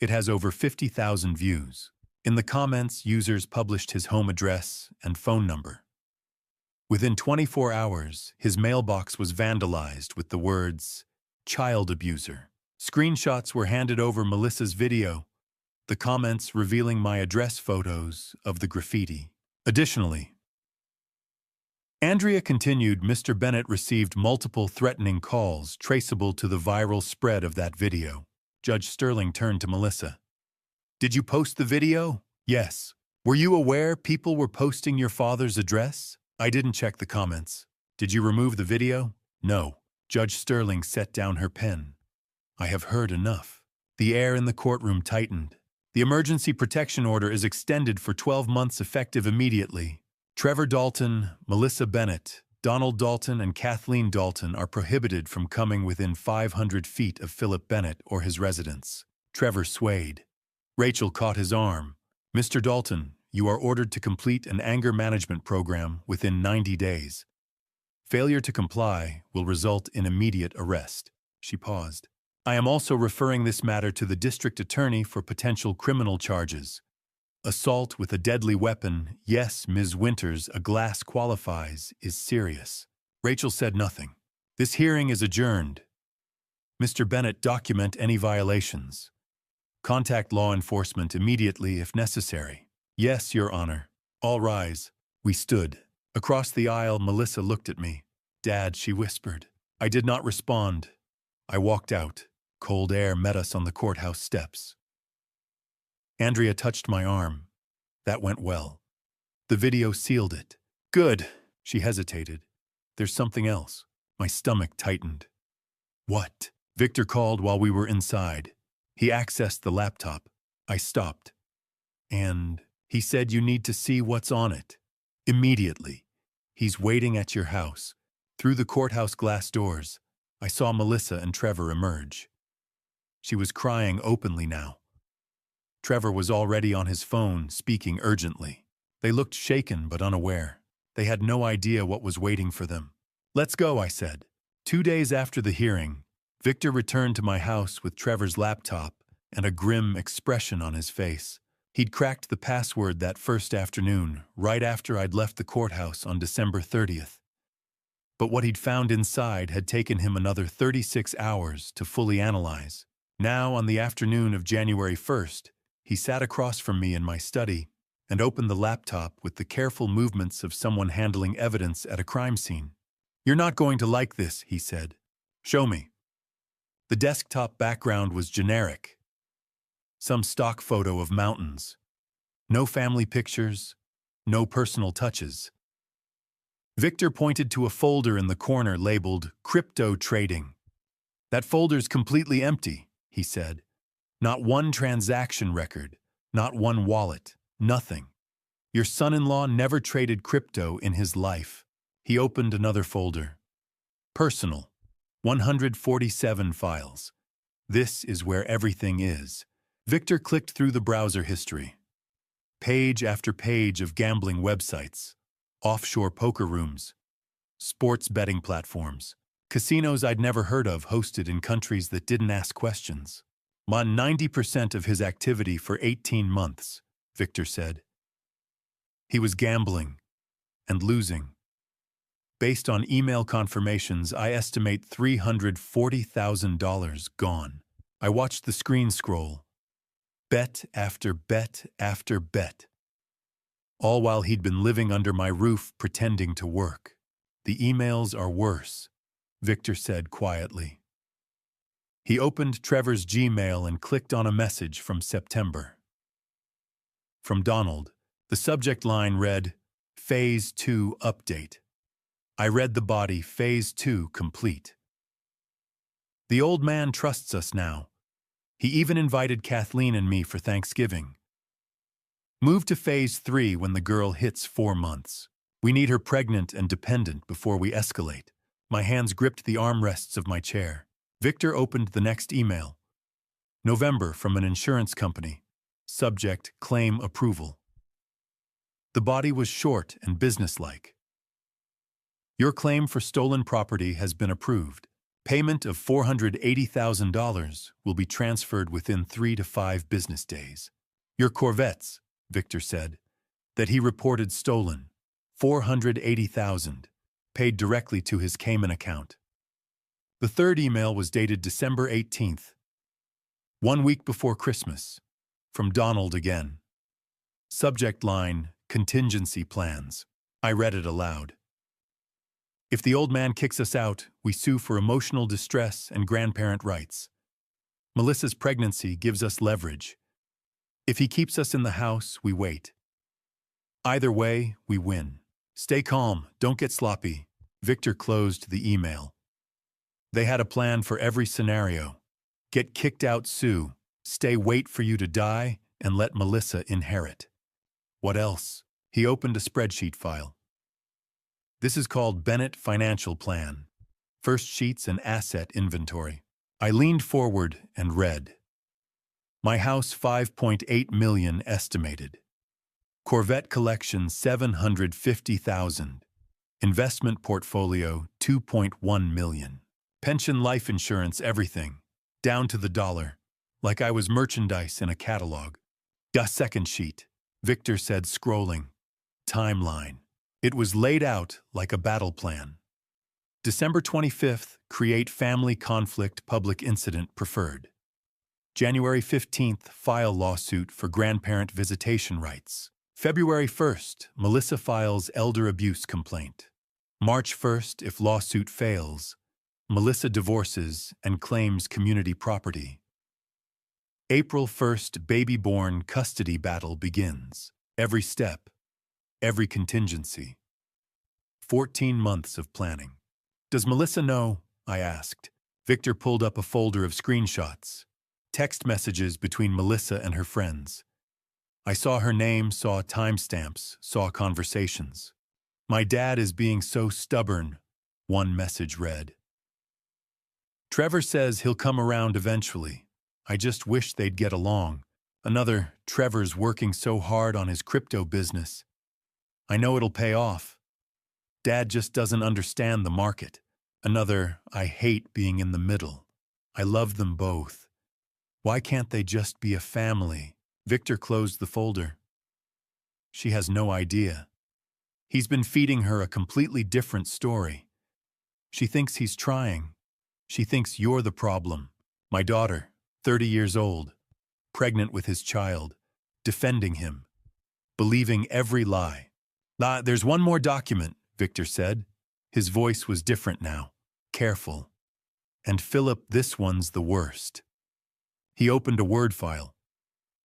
It has over 50,000 views. In the comments, users published his home address and phone number. Within 24 hours, his mailbox was vandalized with the words, "Child abuser." Screenshots were handed over Melissa's video, the comments revealing my address photos of the graffiti. Additionally, Andrea continued, Mr. Bennett received multiple threatening calls traceable to the viral spread of that video. Judge Sterling turned to Melissa. Did you post the video? Yes. Were you aware people were posting your father's address? I didn't check the comments. Did you remove the video? No. Judge Sterling set down her pen. I have heard enough. The air in the courtroom tightened. The emergency protection order is extended for 12 months effective immediately. Trevor Dalton, Melissa Bennett, Donald Dalton, and Kathleen Dalton are prohibited from coming within 500 feet of Philip Bennett or his residence. Trevor swayed. Rachel caught his arm. Mr. Dalton, you are ordered to complete an anger management program within 90 days. Failure to comply will result in immediate arrest. She paused. I am also referring this matter to the district attorney for potential criminal charges. Assault with a deadly weapon, yes, Ms. Winters, a glass qualifies, is serious. Rachel said nothing. This hearing is adjourned. Mr. Bennett, document any violations. Contact law enforcement immediately if necessary. Yes, Your Honor. All rise. We stood. Across the aisle, Melissa looked at me. Dad, she whispered. I did not respond. I walked out. Cold air met us on the courthouse steps. Andrea touched my arm. That went well. The video sealed it. Good. She hesitated. There's something else. My stomach tightened. What? Victor called while we were inside. He accessed the laptop. I stopped. And he said you need to see what's on it. Immediately. He's waiting at your house. Through the courthouse glass doors, I saw Melissa and Trevor emerge. She was crying openly now. Trevor was already on his phone, speaking urgently. They looked shaken but unaware. They had no idea what was waiting for them. Let's go, I said. 2 days after the hearing, Victor returned to my house with Trevor's laptop and a grim expression on his face. He'd cracked the password that first afternoon, right after I'd left the courthouse on December 30th. But what he'd found inside had taken him another 36 hours to fully analyze. Now, on the afternoon of January 1st, he sat across from me in my study and opened the laptop with the careful movements of someone handling evidence at a crime scene. You're not going to like this, he said. Show me. The desktop background was generic. Some stock photo of mountains. No family pictures, no personal touches. Victor pointed to a folder in the corner labeled Crypto Trading. That folder's completely empty, he said. Not one transaction record, not one wallet, nothing. Your son-in-law never traded crypto in his life. He opened another folder. Personal. 147 files. This is where everything is. Victor clicked through the browser history. Page after page of gambling websites, offshore poker rooms, sports betting platforms, casinos I'd never heard of hosted in countries that didn't ask questions. 90% of his activity for 18 months, Victor said. He was gambling and losing. Based on email confirmations, I estimate $340,000 gone. I watched the screen scroll. Bet after bet after bet. All while he'd been living under my roof pretending to work. The emails are worse, Victor said quietly. He opened Trevor's Gmail and clicked on a message from September. From Donald, the subject line read, Phase 2 Update. I read the body, Phase 2 complete. The old man trusts us now. He even invited Kathleen and me for Thanksgiving. Move to Phase 3 when the girl hits 4 months. We need her pregnant and dependent before we escalate. My hands gripped the armrests of my chair. Victor opened the next email. November from an insurance company. Subject, claim approval. The body was short and businesslike. Your claim for stolen property has been approved. Payment of $480,000 will be transferred within 3 to 5 business days. Your Corvettes, Victor said, that he reported stolen. $480,000, paid directly to his Cayman account. The third email was dated December 18th, 1 week before Christmas, from Donald again. Subject line, contingency plans. I read it aloud. If the old man kicks us out, we sue for emotional distress and grandparent rights. Melissa's pregnancy gives us leverage. If he keeps us in the house, we wait. Either way, we win. Stay calm, don't get sloppy. Victor closed the email. They had a plan for every scenario. Get kicked out, sue. Stay, wait for you to die, and let Melissa inherit. What else? He opened a spreadsheet file. This is called Bennett Financial Plan. First sheets and asset inventory. I leaned forward and read. My house $5.8 million estimated. Corvette collection $750,000. Investment portfolio $2.1 million. Pension, life insurance, everything. Down to the dollar. Like I was merchandise in a catalog. Second sheet, Victor said, scrolling. Timeline. It was laid out like a battle plan. December 25th, create family conflict public incident preferred. January 15th, file lawsuit for grandparent visitation rights. February 1st, Melissa files elder abuse complaint. March 1st, if lawsuit fails, Melissa divorces and claims community property. April 1st, baby born custody battle begins. Every step, every contingency. 14 months of planning. Does Melissa know? I asked. Victor pulled up a folder of screenshots. Text messages between Melissa and her friends. I saw her name, saw timestamps, saw conversations. My dad is being so stubborn, one message read. Trevor says he'll come around eventually. I just wish they'd get along. Another, Trevor's working so hard on his crypto business. I know it'll pay off. Dad just doesn't understand the market. Another, I hate being in the middle. I love them both. Why can't they just be a family? Victor closed the folder. She has no idea. He's been feeding her a completely different story. She thinks he's trying. She thinks you're the problem. My daughter, 30 years old, pregnant with his child, defending him, believing every lie. There's one more document, Victor said. His voice was different now, careful. And Philip, this one's the worst. He opened a Word file.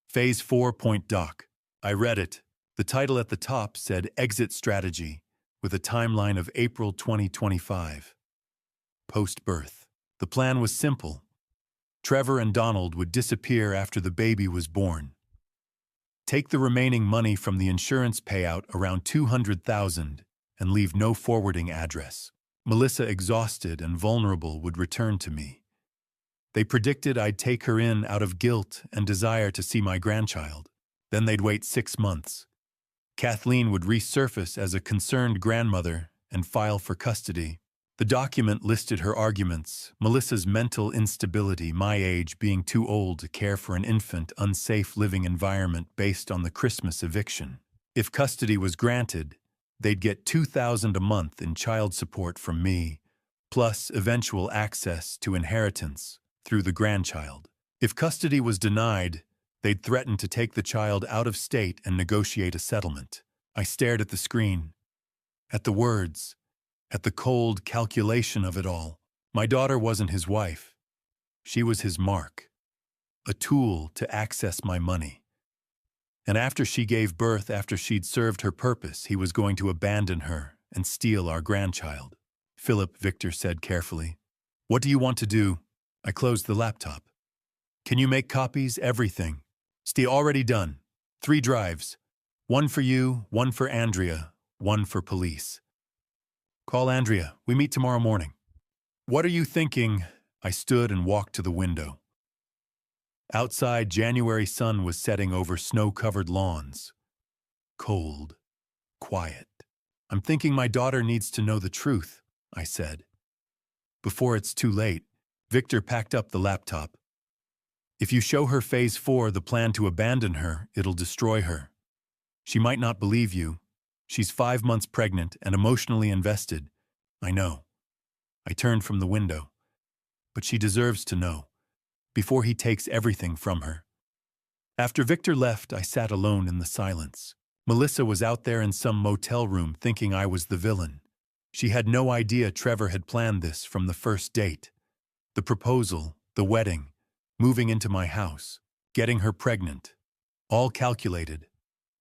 Phase 4.doc. I read it. The title at the top said Exit Strategy, with a timeline of April 2025. Post-birth. The plan was simple. Trevor and Donald would disappear after the baby was born. Take the remaining money from the insurance payout, around $200,000, and leave no forwarding address. Melissa, exhausted and vulnerable, would return to me. They predicted I'd take her in out of guilt and desire to see my grandchild. Then they'd wait 6 months. Kathleen would resurface as a concerned grandmother and file for custody. The document listed her arguments: Melissa's mental instability, my age, being too old to care for an infant, unsafe living environment based on the Christmas eviction. If custody was granted, they'd get $2,000 a month in child support from me, plus eventual access to inheritance through the grandchild. If custody was denied, they'd threaten to take the child out of state and negotiate a settlement. I stared at the screen, at the words, at the cold calculation of it all. My daughter wasn't his wife. She was his mark, a tool to access my money. And after she gave birth, after she'd served her purpose, he was going to abandon her and steal our grandchild. Philip, Victor said carefully. What do you want to do? I closed the laptop. Can you make copies? Everything. Stay already done. 3 drives. 1 for you, 1 for Andrea, 1 for police. Call Andrea. We meet tomorrow morning. What are you thinking? I stood and walked to the window. Outside, January sun was setting over snow-covered lawns. Cold. Quiet. I'm thinking my daughter needs to know the truth, I said. Before it's too late, Victor packed up the laptop. If you show her phase 4, the plan to abandon her, it'll destroy her. She might not believe you. She's 5 months pregnant and emotionally invested. I know. I turned from the window. But she deserves to know, before he takes everything from her. After Victor left, I sat alone in the silence. Melissa was out there in some motel room thinking I was the villain. She had no idea Trevor had planned this from the first date. The proposal, the wedding, moving into my house, getting her pregnant. All calculated,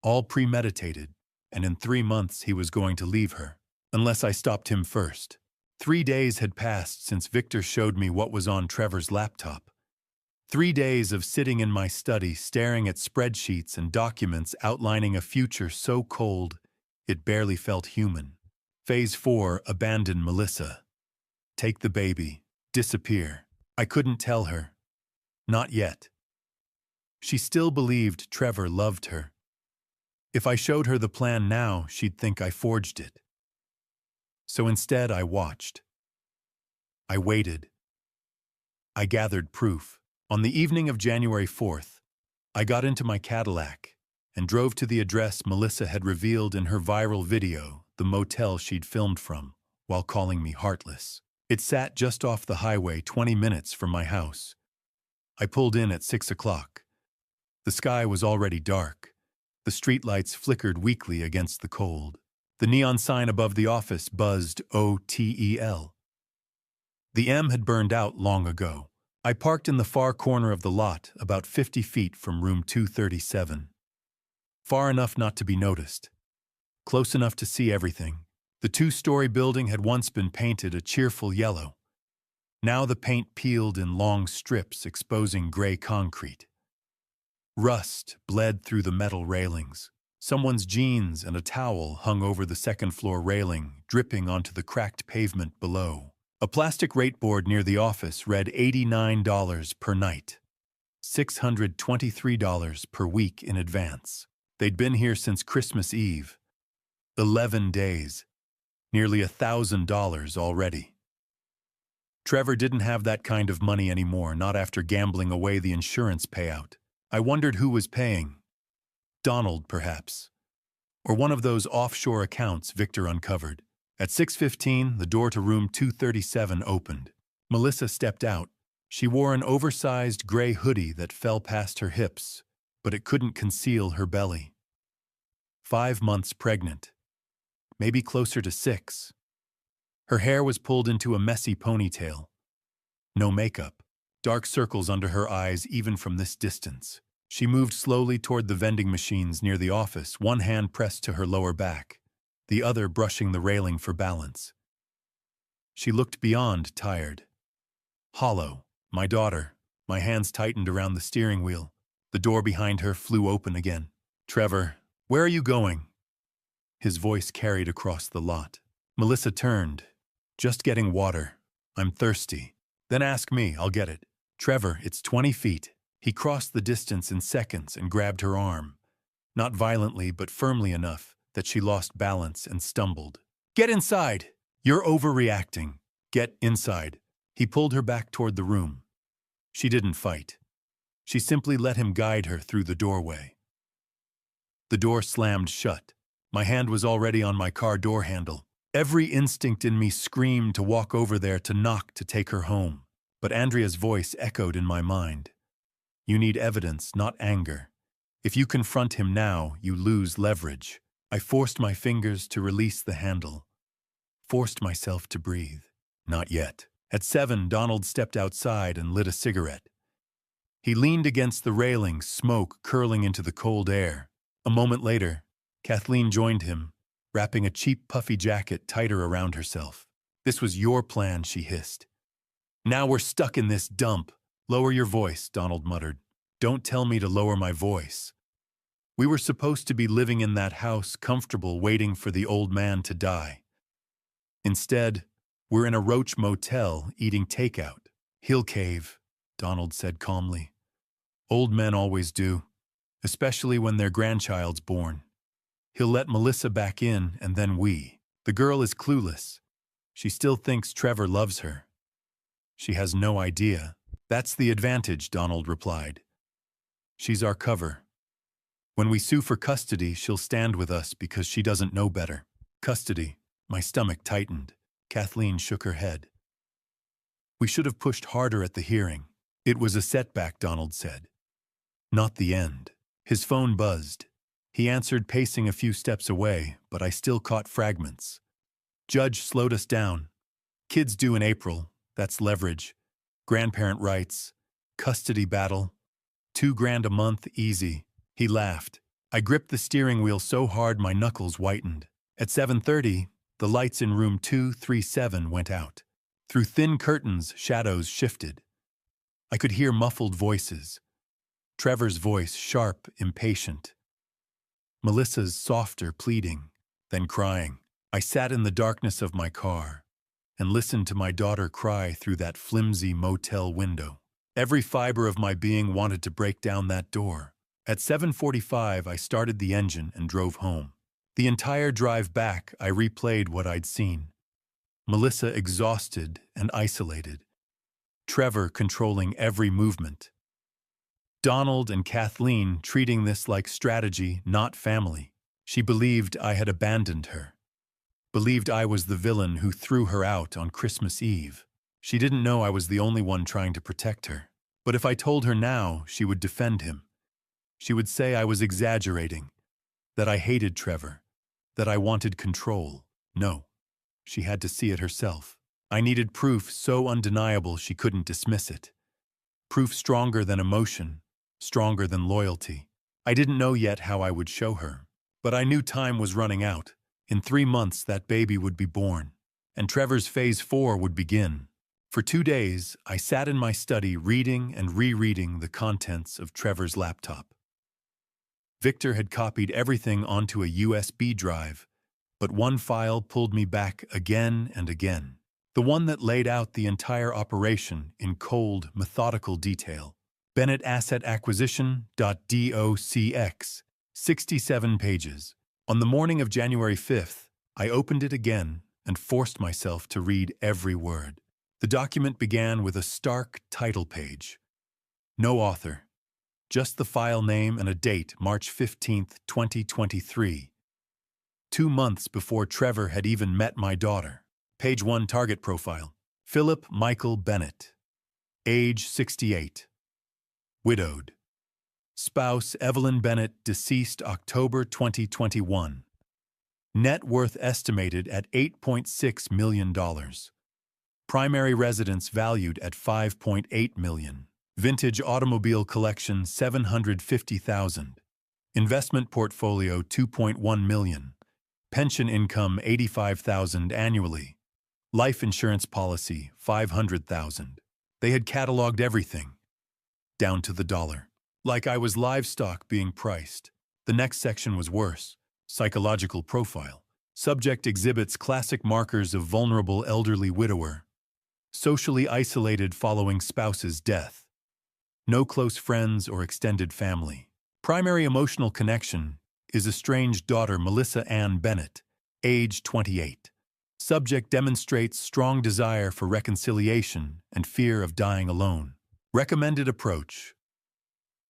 all premeditated, and in 3 months he was going to leave her, unless I stopped him first. 3 days had passed since Victor showed me what was on Trevor's laptop. 3 days of sitting in my study staring at spreadsheets and documents outlining a future so cold it barely felt human. Phase 4, abandon Melissa. Take the baby. Disappear. I couldn't tell her. Not yet. She still believed Trevor loved her. If I showed her the plan now, she'd think I forged it. So instead, I watched. I waited. I gathered proof. On the evening of January 4th, I got into my Cadillac and drove to the address Melissa had revealed in her viral video, the motel she'd filmed from, while calling me heartless. It sat just off the highway 20 minutes from my house. I pulled in at 6 o'clock. The sky was already dark. The streetlights flickered weakly against the cold. The neon sign above the office buzzed OTEL. The M had burned out long ago. I parked in the far corner of the lot, about 50 feet from room 237. Far enough not to be noticed. Close enough to see everything. The 2-story building had once been painted a cheerful yellow. Now the paint peeled in long strips, exposing gray concrete. Rust bled through the metal railings. Someone's jeans and a towel hung over the second-floor railing, dripping onto the cracked pavement below. A plastic rate board near the office read $89 per night, $623 per week in advance. They'd been here since Christmas Eve. 11 days. Nearly $1,000 already. Trevor didn't have that kind of money anymore, not after gambling away the insurance payout. I wondered who was paying. Donald, perhaps. Or one of those offshore accounts Victor uncovered. At 6:15, the door to room 237 opened. Melissa stepped out. She wore an oversized gray hoodie that fell past her hips, but it couldn't conceal her belly. 5 months pregnant. Maybe closer to 6. Her hair was pulled into a messy ponytail. No makeup. Dark circles under her eyes even from this distance. She moved slowly toward the vending machines near the office, one hand pressed to her lower back, the other brushing the railing for balance. She looked beyond tired. Hollow. My daughter. My hands tightened around the steering wheel. The door behind her flew open again. Trevor, where are you going? His voice carried across the lot. Melissa turned. Just getting water. I'm thirsty. Then ask me, I'll get it. Trevor, it's 20 feet. He crossed the distance in seconds and grabbed her arm. not violently but firmly enough that she lost balance and stumbled. "Get inside! You're overreacting. Get inside." He pulled her back toward the room. She didn't fight. She simply let him guide her through the doorway. The door slammed shut. My hand was already on my car door handle. Every instinct in me screamed to walk over there, to knock, to take her home. But Andrea's voice echoed in my mind. "You need evidence, not anger. If you confront him now, you lose leverage." I forced my fingers to release the handle. Forced myself to breathe. Not yet. At 7, Donald stepped outside and lit a cigarette. He leaned against the railing, smoke curling into the cold air. A moment later, Kathleen joined him, wrapping a cheap puffy jacket tighter around herself. "This was your plan," she hissed. "Now we're stuck in this dump." "Lower your voice," Donald muttered. "Don't tell me to lower my voice. We were supposed to be living in that house, comfortable, waiting for the old man to die. Instead, we're in a roach motel, eating takeout." "He'll cave," Donald said calmly. "Old men always do, especially when their grandchild's born. He'll let Melissa back in, and then we." "The girl is clueless. She still thinks Trevor loves her. She has no idea." "That's the advantage," Donald replied. "She's our cover. When we sue for custody, she'll stand with us because she doesn't know better." "Custody." My stomach tightened. Kathleen shook her head. "We should have pushed harder at the hearing." "It was a setback," Donald said. "Not the end." His phone buzzed. He answered, pacing a few steps away, but I still caught fragments. "Judge slowed us down. Kids due in April. That's leverage. Grandparent rights. Custody battle. $2,000 a month, easy." He laughed. I gripped the steering wheel so hard my knuckles whitened. At 7:30, the lights in room 237 went out. Through thin curtains, shadows shifted. I could hear muffled voices. Trevor's voice, sharp, impatient. Melissa's softer, pleading, then crying. I sat in the darkness of my car and listened to my daughter cry through that flimsy motel window. Every fiber of my being wanted to break down that door. At 7:45, I started the engine and drove home. The entire drive back, I replayed what I'd seen. Melissa exhausted and isolated. Trevor controlling every movement. Donald and Kathleen treating this like strategy, not family. She believed I had abandoned her. Believed I was the villain who threw her out on Christmas Eve. She didn't know I was the only one trying to protect her. But if I told her now, she would defend him. She would say I was exaggerating, that I hated Trevor, that I wanted control. No, she had to see it herself. I needed proof so undeniable she couldn't dismiss it. Proof stronger than emotion, stronger than loyalty. I didn't know yet how I would show her, but I knew time was running out. In 3 months, that baby would be born, and Trevor's phase 4 would begin. For 2 days, I sat in my study reading and rereading the contents of Trevor's laptop. Victor had copied everything onto a USB drive, but one file pulled me back again and again. The one that laid out the entire operation in cold, methodical detail. Bennett Asset Acquisition.docx, 67 pages. On the morning of January 5th, I opened it again and forced myself to read every word. The document began with a stark title page. No author. Just the file name and a date, March 15, 2023. 2 months before Trevor had even met my daughter. Page 1 target profile. Philip Michael Bennett. Age 68. Widowed. Spouse Evelyn Bennett, deceased October 2021. Net worth estimated at $8.6 million. Primary residence valued at $5.8 million. Vintage automobile collection $750,000. Investment portfolio $2.1 million. Pension income $85,000 annually. Life insurance policy $500,000. They had cataloged everything, down to the dollar. Like I was livestock being priced. The next section was worse. Psychological profile. Subject exhibits classic markers of vulnerable elderly widower. Socially isolated following spouse's death. No close friends or extended family. Primary emotional connection, is estranged daughter Melissa Ann Bennett, age 28. Subject demonstrates strong desire for reconciliation and fear of dying alone. Recommended approach: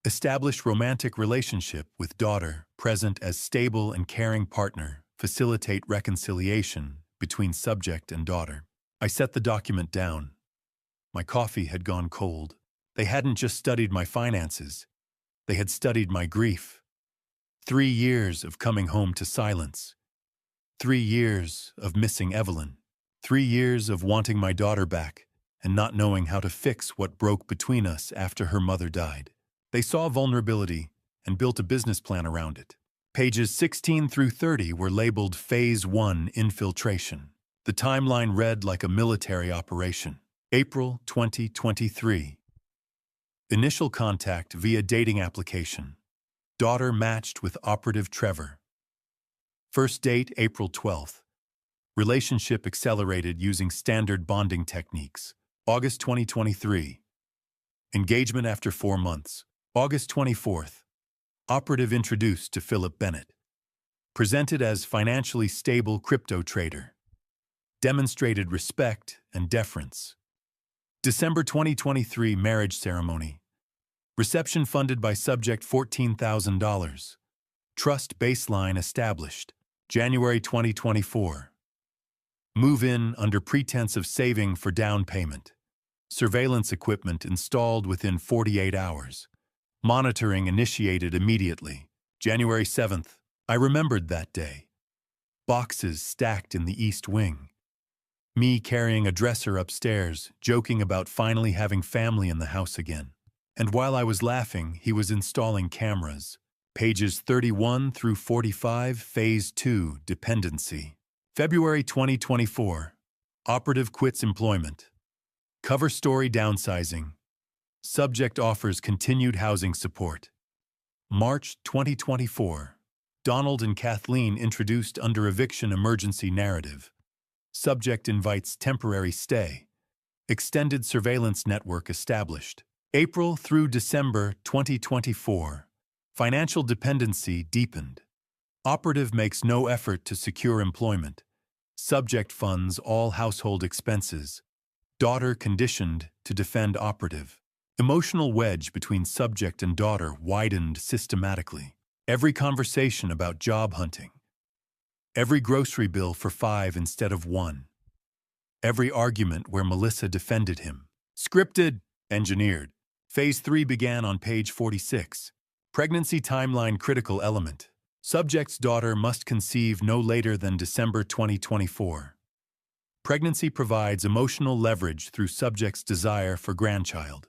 establish romantic relationship with daughter, present as stable and caring partner, facilitate reconciliation between subject and daughter. I set the document down. My coffee had gone cold. They hadn't just studied my finances. They had studied my grief. 3 years of coming home to silence. 3 years of missing Evelyn. 3 years of wanting my daughter back and not knowing how to fix what broke between us after her mother died. They saw vulnerability and built a business plan around it. Pages 16 through 30 were labeled Phase 1 Infiltration. The timeline read like a military operation. April 2023. Initial contact via dating application. Daughter matched with operative Trevor. First date April 12th. Relationship accelerated using standard bonding techniques. August 2023. Engagement after 4 months. August 24th. Operative introduced to Philip Bennett. Presented as financially stable crypto trader. Demonstrated respect and deference. December 2023 marriage ceremony. Reception funded by subject $14,000. Trust baseline established. January 2024. Move in under pretense of saving for down payment. Surveillance equipment installed within 48 hours. Monitoring initiated immediately. January 7th. I remembered that day. Boxes stacked in the east wing. Me carrying a dresser upstairs, joking about finally having family in the house again. And while I was laughing, he was installing cameras. Pages 31 through 45, Phase 2, Dependency. February 2024. Operative quits employment. Cover story downsizing. Subject offers continued housing support. March 2024. Donald and Kathleen introduced under eviction emergency narrative. Subject invites temporary stay. Extended surveillance network established. April through December 2024. Financial dependency deepened. Operative makes no effort to secure employment. Subject funds all household expenses. Daughter conditioned to defend operative. Emotional wedge between subject and daughter widened systematically. Every conversation about job hunting. Every grocery bill for 5 instead of 1. Every argument where Melissa defended him. Scripted, engineered. Phase 3 began on page 46. Pregnancy timeline critical element. Subject's daughter must conceive no later than December 2024. Pregnancy provides emotional leverage through subject's desire for grandchild.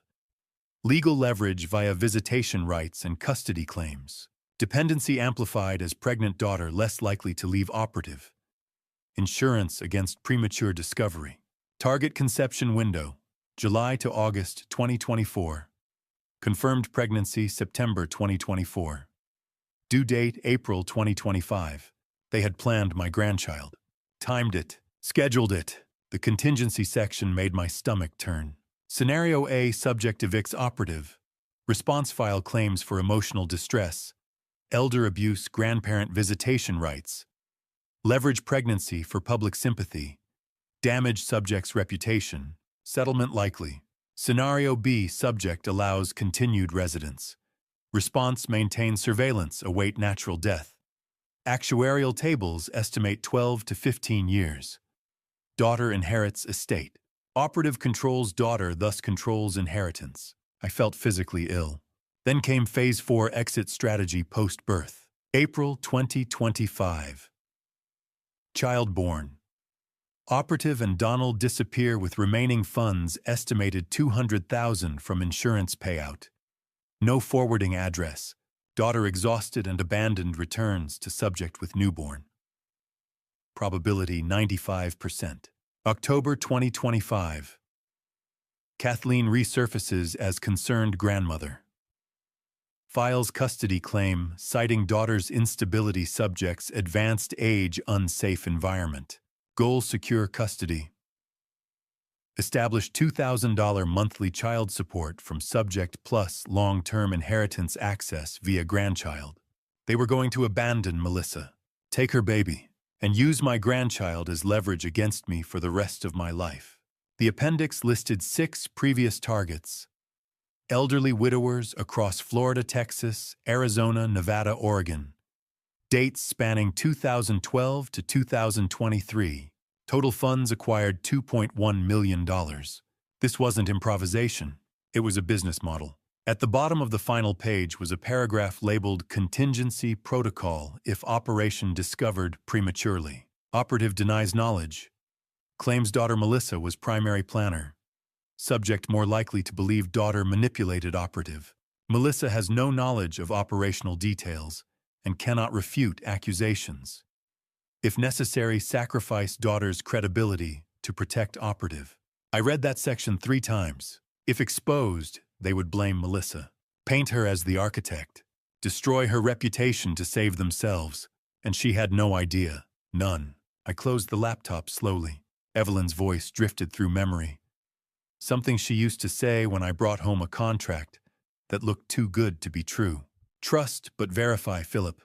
Legal leverage via visitation rights and custody claims. Dependency amplified as pregnant daughter less likely to leave operative. Insurance against premature discovery. Target conception window, July to August 2024. Confirmed pregnancy September 2024. Due date April 2025. They had planned my grandchild. Timed it. Scheduled it. The contingency section made my stomach turn. Scenario A, subject evicts operative. Response file claims for emotional distress. Elder abuse, grandparent visitation rights. Leverage pregnancy for public sympathy. Damage subject's reputation. Settlement likely. Scenario B, subject allows continued residence. Response maintains surveillance, await natural death. Actuarial tables estimate 12 to 15 years. Daughter inherits estate. Operative controls daughter, thus controls inheritance. I felt physically ill. Then came Phase 4 exit strategy post-birth. April 2025. Child born. Operative and Donald disappear with remaining funds estimated $200,000 from insurance payout. No forwarding address. Daughter exhausted and abandoned returns to subject with newborn. Probability 95%. October 2025. Kathleen resurfaces as concerned grandmother. Files custody claim, citing daughter's instability subject's advanced age unsafe environment. Goal secure custody. Establish $2,000 monthly child support from subject plus long-term inheritance access via grandchild. They were going to abandon Melissa, take her baby, and use my grandchild as leverage against me for the rest of my life. The appendix listed 6 previous targets: elderly widowers across Florida, Texas, Arizona, Nevada, Oregon. Dates spanning 2012 to 2023. Total funds acquired $2.1 million. This wasn't improvisation. It was a business model. At the bottom of the final page was a paragraph labeled Contingency Protocol if operation discovered prematurely. Operative denies knowledge. Claims daughter Melissa was primary planner. Subject more likely to believe daughter manipulated operative. Melissa has no knowledge of operational details and cannot refute accusations. If necessary, sacrifice daughter's credibility to protect operative. I read that section 3 times. If exposed, they would blame Melissa, paint her as the architect, destroy her reputation to save themselves, and she had no idea. None. I closed the laptop slowly. Evelyn's voice drifted through memory. Something she used to say when I brought home a contract that looked too good to be true. Trust but verify, Philip.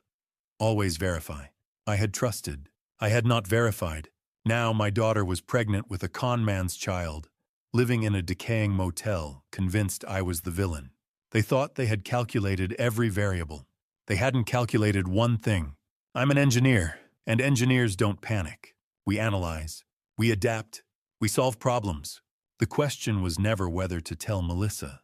Always verify. I had trusted. I had not verified. Now my daughter was pregnant with a con man's child, living in a decaying motel, convinced I was the villain. They thought they had calculated every variable. They hadn't calculated one thing. I'm an engineer, and engineers don't panic. We analyze. We adapt. We solve problems. The question was never whether to tell Melissa.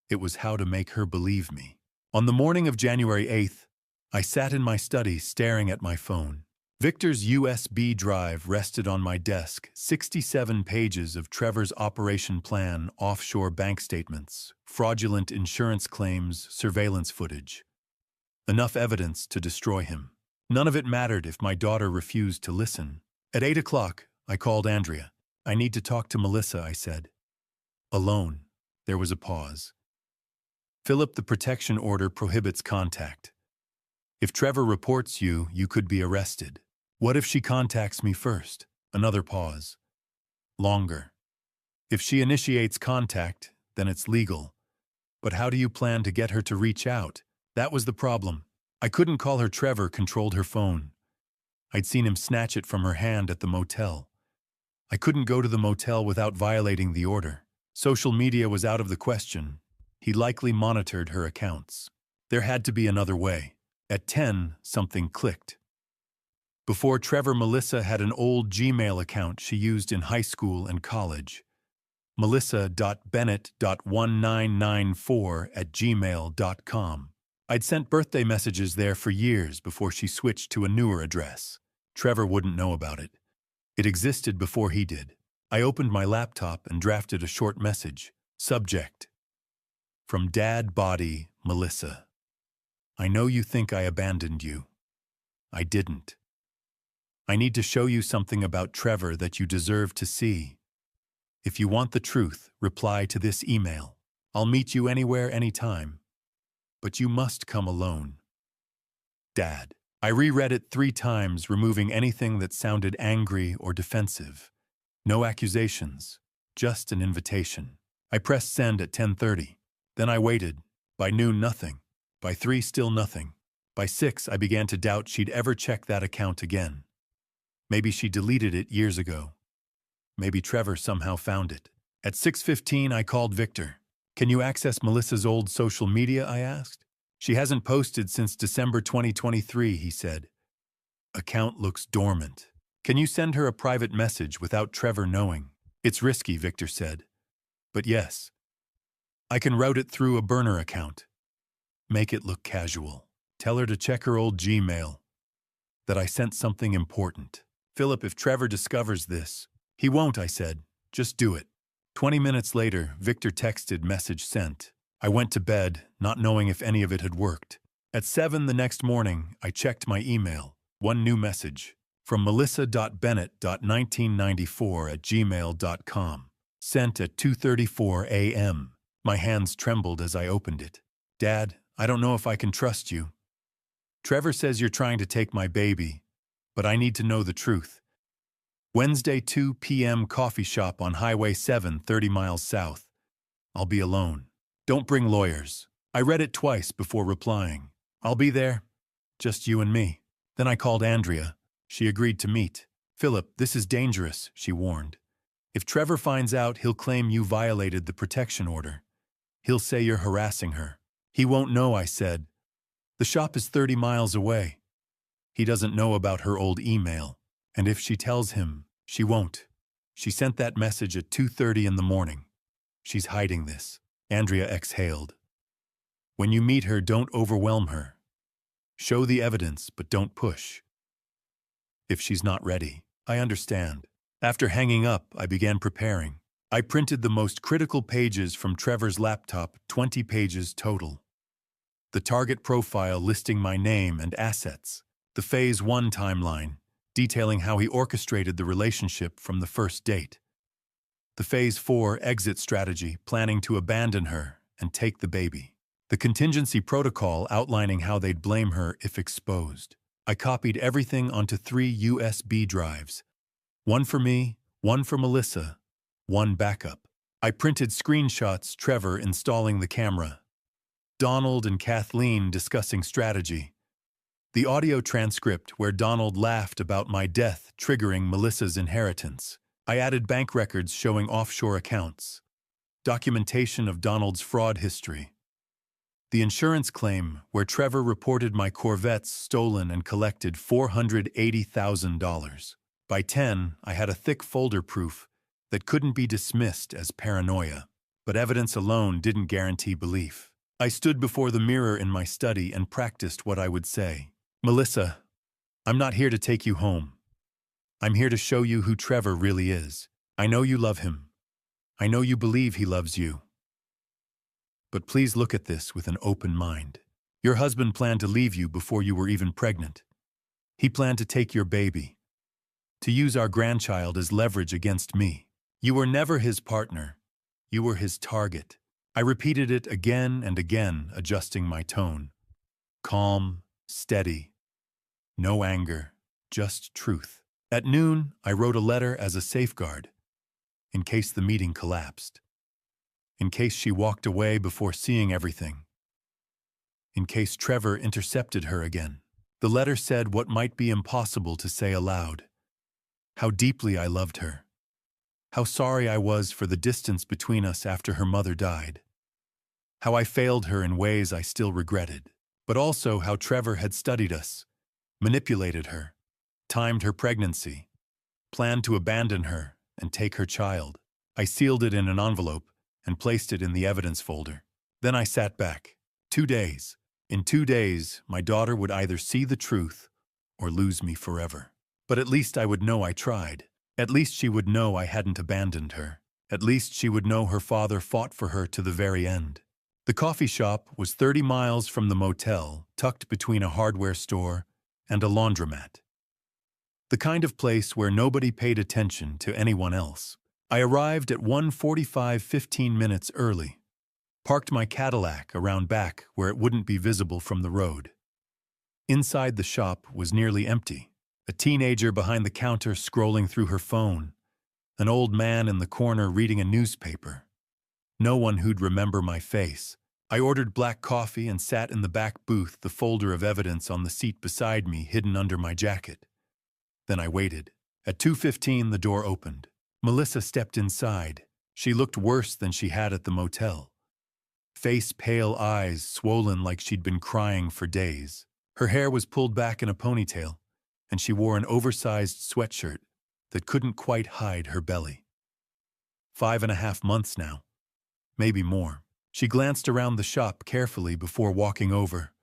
It was how to make her believe me. On the morning of January 8th, I sat in my study staring at my phone. Victor's USB drive rested on my desk, 67 pages of Trevor's operation plan, offshore bank statements, fraudulent insurance claims, surveillance footage. Enough evidence to destroy him. None of it mattered if my daughter refused to listen. At 8 o'clock, I called Andrea. I need to talk to Melissa, I said. Alone. There was a pause. Philip, the protection order prohibits contact. If Trevor reports you, you could be arrested. What if she contacts me first? Another pause. Longer. If she initiates contact, then it's legal. But how do you plan to get her to reach out? That was the problem. I couldn't call her. Trevor controlled her phone. I'd seen him snatch it from her hand at the motel. I couldn't go to the motel without violating the order. Social media was out of the question. He likely monitored her accounts. There had to be another way. At 10, something clicked. Before Trevor, Melissa had an old Gmail account she used in high school and college. melissa.bennett.1994@gmail.com. I'd sent birthday messages there for years before she switched to a newer address. Trevor wouldn't know about it. It existed before he did. I opened my laptop and drafted a short message. Subject: From Dad Body, Melissa. I know you think I abandoned you. I didn't. I need to show you something about Trevor that you deserve to see. If you want the truth, reply to this email. I'll meet you anywhere, anytime. But you must come alone. Dad. I reread it 3 times, removing anything that sounded angry or defensive. No accusations, just an invitation. I pressed send at 10:30. Then I waited. By noon, nothing. By 3, still nothing. By 6, I began to doubt she'd ever check that account again. Maybe she deleted it years ago. Maybe Trevor somehow found it. At 6:15, I called Victor. Can you access Melissa's old social media, I asked. She hasn't posted since December 2023, he said. Account looks dormant. Can you send her a private message without Trevor knowing? It's risky, Victor said. But yes. I can route it through a burner account. Make it look casual. Tell her to check her old Gmail. That I sent something important. Philip, if Trevor discovers this. He won't, I said. Just do it. 20 minutes later, Victor texted, message sent. I went to bed, not knowing if any of it had worked. At 7 the next morning, I checked my email. One new message. From melissa.bennett.1994@gmail.com. Sent at 2:34 a.m. My hands trembled as I opened it. Dad, I don't know if I can trust you. Trevor says you're trying to take my baby, but I need to know the truth. Wednesday, 2 p.m. coffee shop on Highway 7, 30 miles south. I'll be alone. Don't bring lawyers. I read it twice before replying. I'll be there. Just you and me. Then I called Andrea. She agreed to meet. Philip, this is dangerous, she warned. If Trevor finds out, he'll claim you violated the protection order. He'll say you're harassing her. He won't know, I said. The shop is 30 miles away. He doesn't know about her old email. And if she tells him, she won't. She sent that message at 2:30 in the morning. She's hiding this. Andrea exhaled. When you meet her, don't overwhelm her. Show the evidence, but don't push. If she's not ready, I understand. After hanging up, I began preparing. I printed the most critical pages from Trevor's laptop, 20 pages total. The target profile listing my name and assets. The Phase 1 timeline, detailing how he orchestrated the relationship from the first date. The Phase 4 exit strategy, planning to abandon her and take the baby. The contingency protocol outlining how they'd blame her if exposed. I copied everything onto 3 USB drives. One for me, one for Melissa, one backup. I printed screenshots, Trevor installing the camera, Donald and Kathleen discussing strategy, the audio transcript where Donald laughed about my death triggering Melissa's inheritance. I added bank records showing offshore accounts, documentation of Donald's fraud history, the insurance claim where Trevor reported my Corvettes stolen and collected $480,000. By 10, I had a thick folder proof that couldn't be dismissed as paranoia, but evidence alone didn't guarantee belief. I stood before the mirror in my study and practiced what I would say. Melissa, I'm not here to take you home. I'm here to show you who Trevor really is. I know you love him. I know you believe he loves you. But please look at this with an open mind. Your husband planned to leave you before you were even pregnant. He planned to take your baby, to use our grandchild as leverage against me. You were never his partner. You were his target. I repeated it again and again, adjusting my tone. Calm, steady. No anger, just truth. At noon, I wrote a letter as a safeguard, in case the meeting collapsed. In case she walked away before seeing everything. In case Trevor intercepted her again. The letter said what might be impossible to say aloud. How deeply I loved her. How sorry I was for the distance between us after her mother died. How I failed her in ways I still regretted. But also how Trevor had studied us, manipulated her, timed her pregnancy, planned to abandon her and take her child. I sealed it in an envelope and placed it in the evidence folder. Then I sat back. 2 days. In 2 days, my daughter would either see the truth or lose me forever. But at least I would know I tried. At least she would know I hadn't abandoned her. At least she would know her father fought for her to the very end. The coffee shop was 30 miles from the motel, tucked between a hardware store and a laundromat. The kind of place where nobody paid attention to anyone else. I arrived at 1:45, 15 minutes early. Parked my Cadillac around back where it wouldn't be visible from the road. Inside the shop was nearly empty. A teenager behind the counter scrolling through her phone. An old man in the corner reading a newspaper. No one who'd remember my face. I ordered black coffee and sat in the back booth, the folder of evidence on the seat beside me hidden under my jacket. Then I waited. At 2:15, the door opened. Melissa stepped inside. She looked worse than she had at the motel. Face pale, eyes swollen like she'd been crying for days. Her hair was pulled back in a ponytail, and she wore an oversized sweatshirt that couldn't quite hide her belly. 5.5 months now. Maybe more. She glanced around the shop carefully before walking over.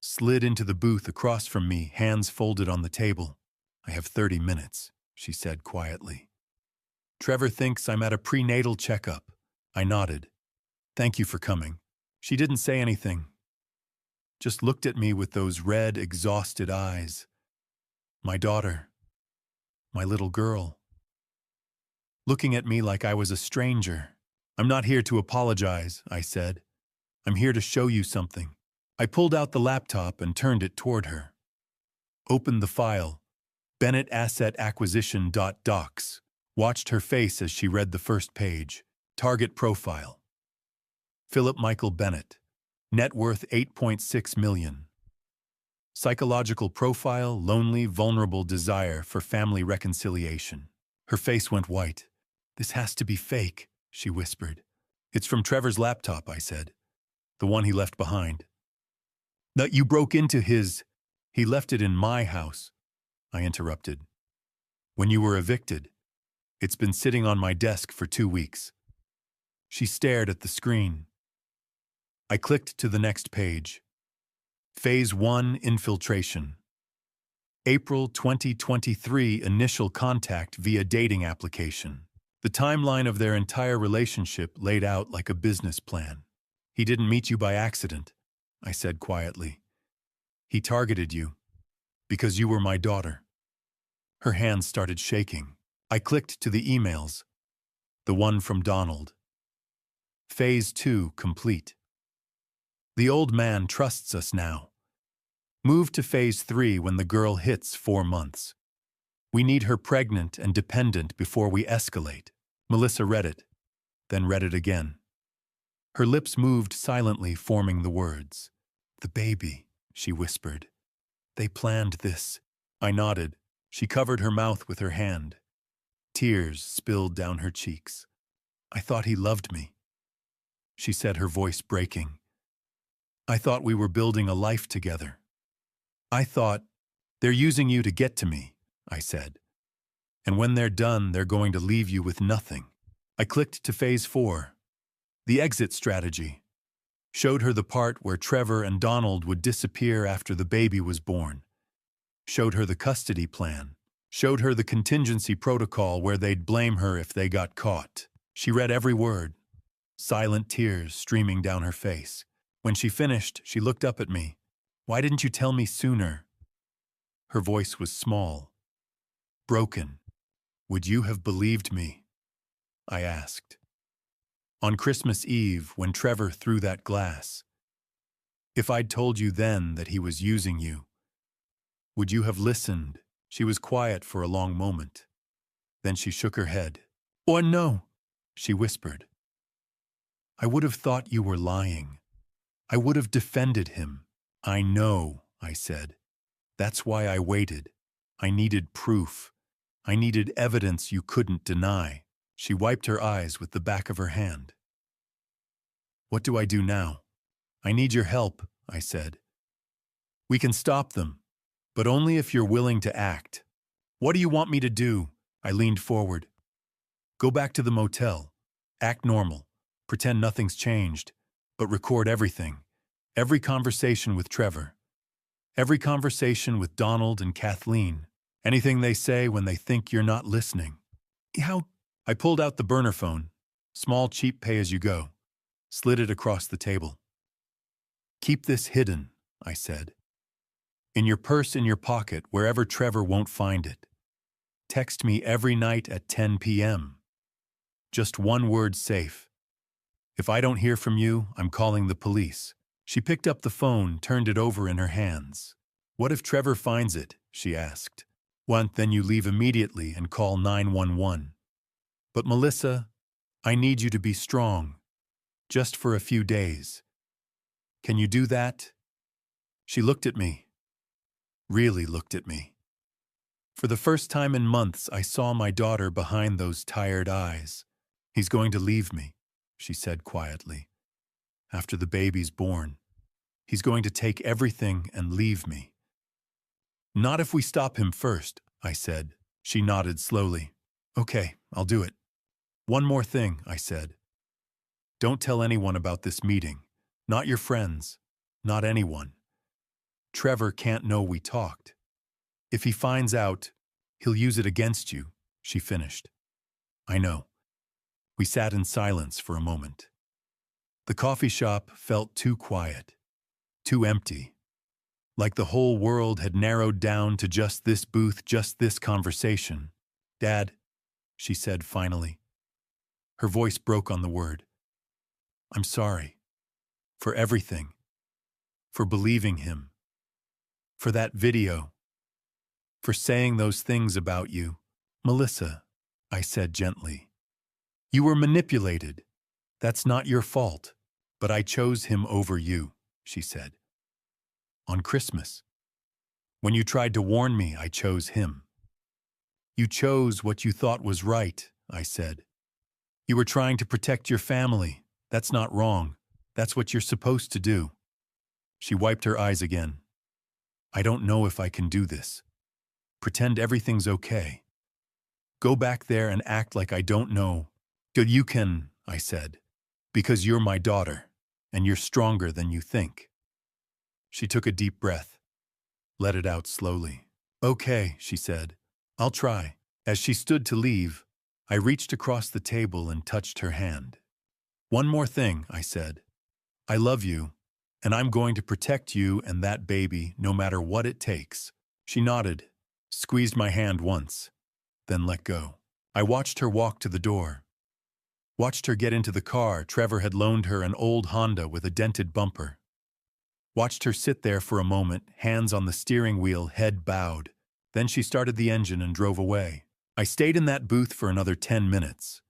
Slid into the booth across from me, hands folded on the table. I have 30 minutes, she said quietly. Trevor thinks I'm at a prenatal checkup. I nodded. Thank you for coming. She didn't say anything. Just looked at me with those red, exhausted eyes. My daughter. My little girl. Looking at me like I was a stranger. I'm not here to apologize, I said. I'm here to show you something. I pulled out the laptop and turned it toward her. Opened the file. Bennett Asset Acquisition.docs. Watched her face as she read the first page. Target profile. Philip Michael Bennett. Net worth $8.6 million. Psychological profile, lonely, vulnerable desire for family reconciliation. Her face went white. This has to be fake, she whispered. It's from Trevor's laptop, I said. The one he left behind. That you broke into his. He left it in my house, I interrupted. When you were evicted. It's been sitting on my desk for 2 weeks. She stared at the screen. I clicked to the next page. Phase 1 Infiltration. April 2023 Initial contact via dating application. The timeline of their entire relationship laid out like a business plan. He didn't meet you by accident, I said quietly. He targeted you. Because you were my daughter. Her hands started shaking. I clicked to the emails. The one from Donald. Phase 2 complete. The old man trusts us now. Move to Phase 3 when the girl hits 4 months. We need her pregnant and dependent before we escalate. Melissa read it, then read it again. Her lips moved silently, forming the words. The baby, she whispered. They planned this. I nodded. She covered her mouth with her hand. Tears spilled down her cheeks. I thought he loved me, she said, her voice breaking. I thought we were building a life together. I thought, they're using you to get to me, I said. And when they're done, they're going to leave you with nothing. I clicked to Phase 4. The exit strategy. Showed her the part where Trevor and Donald would disappear after the baby was born. Showed her the custody plan. Showed her the contingency protocol where they'd blame her if they got caught. She read every word, silent tears streaming down her face. When she finished, she looked up at me. Why didn't you tell me sooner? Her voice was small, broken. Would you have believed me? I asked. On Christmas Eve, when Trevor threw that glass. If I'd told you then that he was using you, would you have listened? She was quiet for a long moment. Then she shook her head. Oh, no, she whispered. I would have thought you were lying. I would have defended him. I know, I said. That's why I waited. I needed proof. I needed evidence you couldn't deny. She wiped her eyes with the back of her hand. What do I do now? I need your help, I said. We can stop them, but only if you're willing to act. What do you want me to do? I leaned forward. Go back to the motel. Act normal. Pretend nothing's changed, but record everything. Every conversation with Trevor. Every conversation with Donald and Kathleen. Anything they say when they think you're not listening. How? I pulled out the burner phone. Small, cheap pay-as-you-go. Slid it across the table. Keep this hidden, I said. In your purse, in your pocket, wherever Trevor won't find it. Text me every night at 10 p.m. Just one word safe. If I don't hear from you, I'm calling the police. She picked up the phone, turned it over in her hands. What if Trevor finds it? She asked. Well, then you leave immediately and call 911. But Melissa, I need you to be strong. Just for a few days. Can you do that? She looked at me. Really looked at me. For the first time in months, I saw my daughter behind those tired eyes. He's going to leave me, she said quietly. After the baby's born, he's going to take everything and leave me. Not if we stop him first, I said. She nodded slowly. Okay, I'll do it. One more thing, I said. Don't tell anyone about this meeting. Not your friends. Not anyone. Trevor can't know we talked. If he finds out, he'll use it against you, she finished. I know. We sat in silence for a moment. The coffee shop felt too quiet, too empty. Like the whole world had narrowed down to just this booth, just this conversation. Dad, she said finally. Her voice broke on the word. I'm sorry. For everything. For believing him. For that video. For saying those things about you. Melissa, I said gently. You were manipulated. That's not your fault. But I chose him over you, she said. On Christmas. When you tried to warn me, I chose him. You chose what you thought was right, I said. You were trying to protect your family. That's not wrong. That's what you're supposed to do. She wiped her eyes again. I don't know if I can do this. Pretend everything's okay. Go back there and act like I don't know. You can, I said, because you're my daughter, and you're stronger than you think. She took a deep breath, let it out slowly. Okay, she said. I'll try. As she stood to leave, I reached across the table and touched her hand. One more thing, I said. I love you, and I'm going to protect you and that baby no matter what it takes. She nodded, squeezed my hand once, then let go. I watched her walk to the door. Watched her get into the car Trevor had loaned her, an old Honda with a dented bumper. Watched her sit there for a moment, hands on the steering wheel, head bowed. Then she started the engine and drove away. I stayed in that booth for another 10 minutes,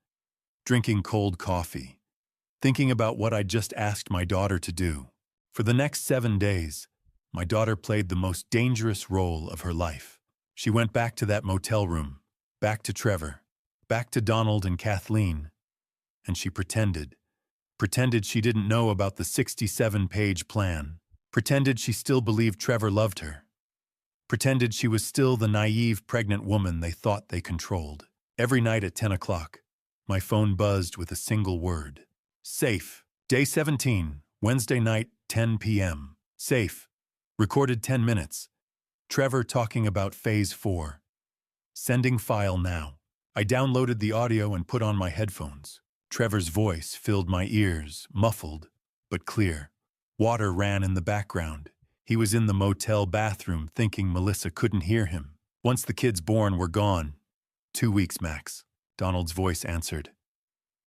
drinking cold coffee, thinking about what I'd just asked my daughter to do. For the next 7 days, my daughter played the most dangerous role of her life. She went back to that motel room, back to Trevor, back to Donald and Kathleen, and she pretended she didn't know about the 67-page plan, pretended she still believed Trevor loved her, pretended she was still the naive pregnant woman they thought they controlled. Every night at 10 o'clock, my phone buzzed with a single word. Safe. Day 17, Wednesday night, 10 p.m. Safe. Recorded 10 minutes. Trevor talking about Phase 4. Sending file now. I downloaded the audio and put on my headphones. Trevor's voice filled my ears, muffled, but clear. Water ran in the background. He was in the motel bathroom thinking Melissa couldn't hear him. Once the kids born were gone. 2 weeks max. Donald's voice answered.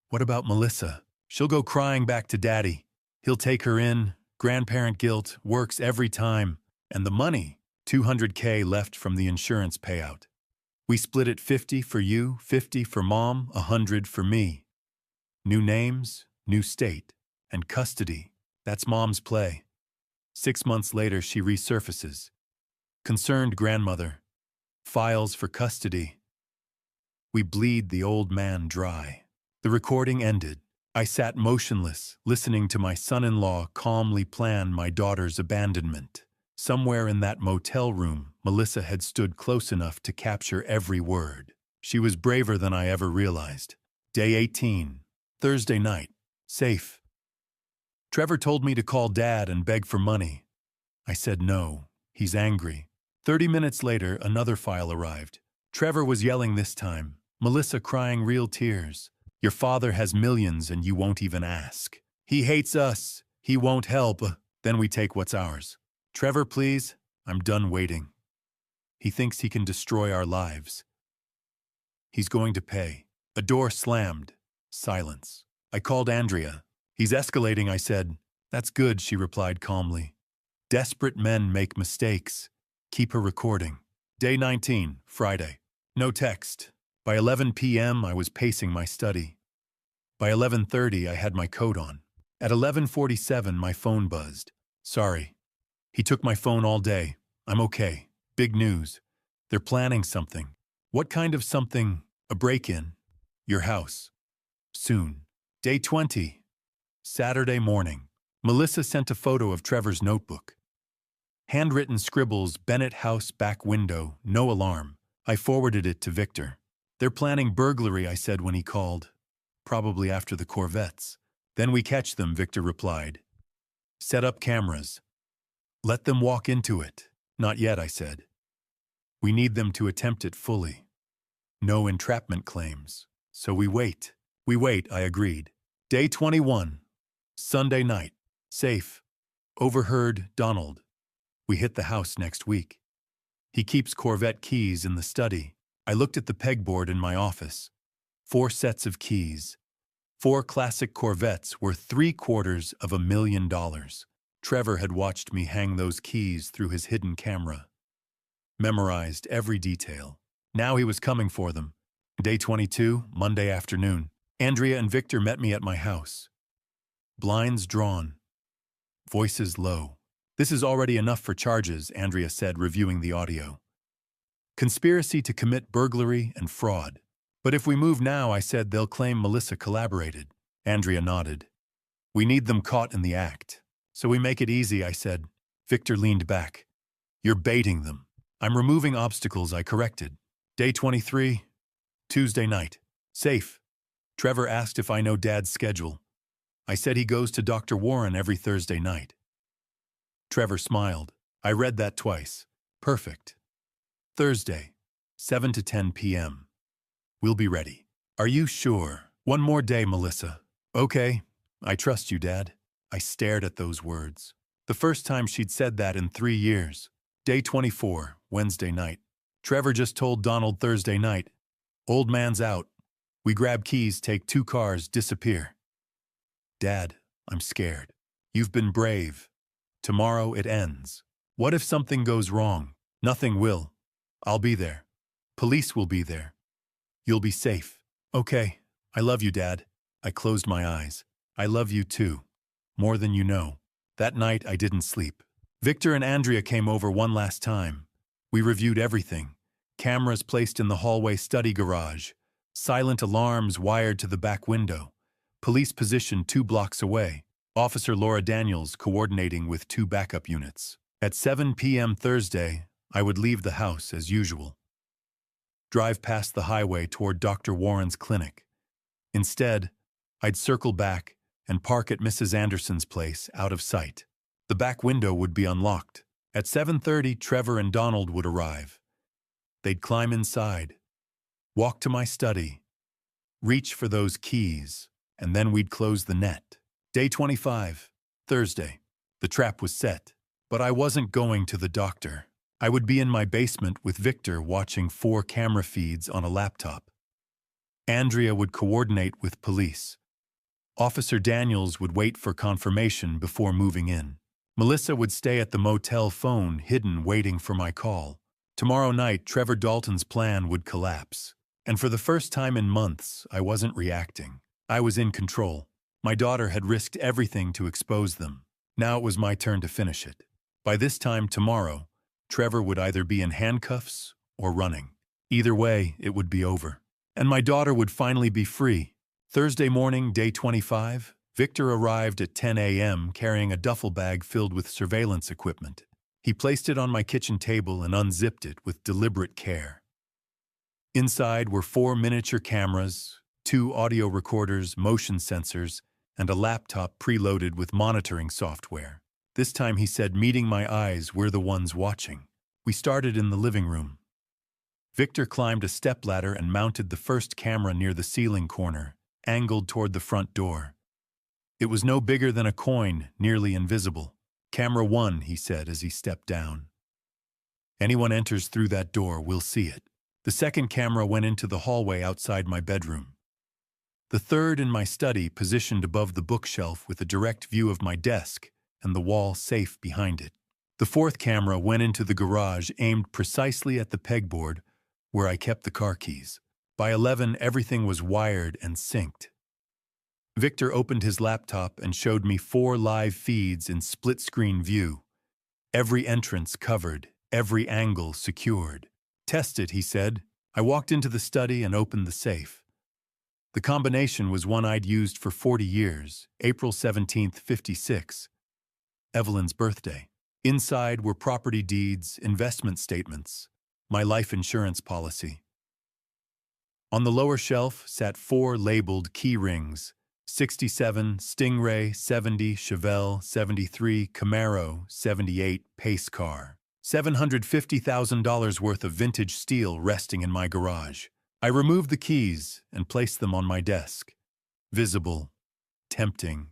What about Melissa? She'll go crying back to Daddy. He'll take her in. Grandparent guilt works every time. And the money, $200K left from the insurance payout. We split it 50 for you, 50 for Mom, 100 for me. New names, new state, and custody. That's Mom's play. 6 months later, she resurfaces. Concerned grandmother. Files for custody. We bleed the old man dry. The recording ended. I sat motionless, listening to my son-in-law calmly plan my daughter's abandonment. Somewhere in that motel room, Melissa had stood close enough to capture every word. She was braver than I ever realized. Day 18, Thursday night. Safe. Trevor told me to call Dad and beg for money. I said no. He's angry. 30 minutes later, another file arrived. Trevor was yelling this time. Melissa crying real tears. Your father has millions and you won't even ask. He hates us. He won't help. Then we take what's ours. Trevor, please. I'm done waiting. He thinks he can destroy our lives. He's going to pay. A door slammed. Silence. I called Andrea. He's escalating, I said. That's good, she replied calmly. Desperate men make mistakes. Keep her recording. Day 19, Friday. No text. By 11 p.m., I was pacing my study. By 11:30, I had my coat on. At 11:47, my phone buzzed. Sorry. He took my phone all day. I'm okay. Big news. They're planning something. What kind of something? A break-in. Your house. Soon. Day 20. Saturday morning. Melissa sent a photo of Trevor's notebook. Handwritten scribbles, Bennett house back window, no alarm. I forwarded it to Victor. They're planning burglary, I said when he called. Probably after the Corvettes. Then we catch them, Victor replied. Set up cameras. Let them walk into it. Not yet, I said. We need them to attempt it fully. No entrapment claims. So we wait. We wait, I agreed. Day 21. Sunday night. Safe. Overheard Donald. We hit the house next week. He keeps Corvette keys in the study. I looked at the pegboard in my office. 4 sets of keys. 4 classic Corvettes worth $750,000. Trevor had watched me hang those keys through his hidden camera. Memorized every detail. Now he was coming for them. Day 22, Monday afternoon. Andrea and Victor met me at my house. Blinds drawn. Voices low. This is already enough for charges, Andrea said, reviewing the audio. Conspiracy to commit burglary and fraud. But if we move now, I said, they'll claim Melissa collaborated. Andrea nodded. We need them caught in the act. So we make it easy, I said. Victor leaned back. You're baiting them. I'm removing obstacles, I corrected. Day 23, Tuesday night. Safe. Trevor asked if I know Dad's schedule. I said he goes to Dr. Warren every Thursday night. Trevor smiled. I read that twice. Perfect. Thursday, 7 to 10 p.m. We'll be ready. Are you sure? One more day, Melissa. Okay. I trust you, Dad. I stared at those words. The first time she'd said that in 3 years. Day 24, Wednesday night. Trevor just told Donald Thursday night. Old man's out. We grab keys, take 2 cars, disappear. Dad, I'm scared. You've been brave. Tomorrow it ends. What if something goes wrong? Nothing will. I'll be there. Police will be there. You'll be safe. Okay. I love you, Dad. I closed my eyes. I love you too. More than you know. That night I didn't sleep. Victor and Andrea came over one last time. We reviewed everything. Cameras placed in the hallway study garage. Silent alarms wired to the back window. Police positioned 2 blocks away. Officer Laura Daniels coordinating with 2 backup units. At 7 p.m. Thursday, I would leave the house as usual. Drive past the highway toward Dr. Warren's clinic. Instead, I'd circle back and park at Mrs. Anderson's place out of sight. The back window would be unlocked. At 7:30, Trevor and Donald would arrive. They'd climb inside, walk to my study, reach for those keys, and then we'd close the net. Day 25, Thursday. The trap was set, but I wasn't going to the doctor. I would be in my basement with Victor watching 4 camera feeds on a laptop. Andrea would coordinate with police. Officer Daniels would wait for confirmation before moving in. Melissa would stay at the motel phone, hidden, waiting for my call. Tomorrow night, Trevor Dalton's plan would collapse. And for the first time in months, I wasn't reacting. I was in control. My daughter had risked everything to expose them. Now it was my turn to finish it. By this time tomorrow, Trevor would either be in handcuffs or running. Either way, it would be over. And my daughter would finally be free. Thursday morning, day 25, Victor arrived at 10 a.m. carrying a duffel bag filled with surveillance equipment. He placed it on my kitchen table and unzipped it with deliberate care. Inside were 4 miniature cameras, 2 audio recorders, motion sensors, and a laptop preloaded with monitoring software. This time he said, meeting my eyes, we're the ones watching. We started in the living room. Victor climbed a stepladder and mounted the first camera near the ceiling corner, angled toward the front door. It was no bigger than a coin, nearly invisible. Camera 1, he said as he stepped down. Anyone enters through that door will see it. The second camera went into the hallway outside my bedroom. The third in my study, positioned above the bookshelf with a direct view of my desk and the wall safe behind it. The fourth camera went into the garage, aimed precisely at the pegboard where I kept the car keys. By 11, everything was wired and synced. Victor opened his laptop and showed me 4 live feeds in split-screen view. Every entrance covered, every angle secured. Test it, he said. I walked into the study and opened the safe. The combination was one I'd used for 40 years, April 17th, 56. Evelyn's birthday. Inside were property deeds, investment statements, my life insurance policy. On the lower shelf sat 4 labeled key rings, 67 Stingray, 70 Chevelle, 73 Camaro, 78 pace car. $750,000 worth of vintage steel resting in my garage. I removed the keys and placed them on my desk. Visible, tempting,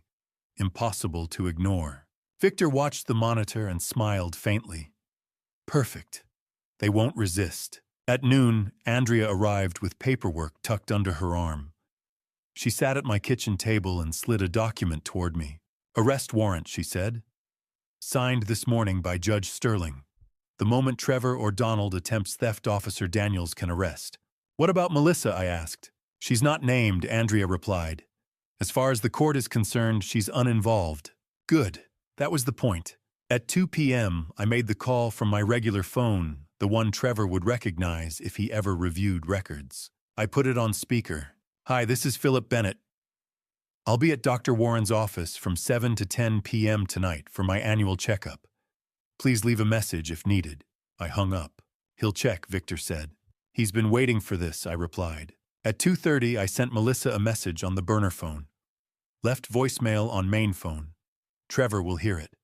impossible to ignore. Victor watched the monitor and smiled faintly. Perfect. They won't resist. At noon, Andrea arrived with paperwork tucked under her arm. She sat at my kitchen table and slid a document toward me. Arrest warrant, she said. Signed this morning by Judge Sterling. The moment Trevor or Donald attempts theft, Officer Daniels can arrest. What about Melissa? I asked. She's not named, Andrea replied. As far as the court is concerned, she's uninvolved. Good. That was the point. At 2 p.m., I made the call from my regular phone, the one Trevor would recognize if he ever reviewed records. I put it on speaker. "Hi, this is Philip Bennett. I'll be at Dr. Warren's office from 7 to 10 p.m. tonight for my annual checkup. Please leave a message if needed." I hung up. "He'll check," Victor said. "He's been waiting for this," I replied. At 2:30, I sent Melissa a message on the burner phone. "Left voicemail on main phone. Trevor will hear it.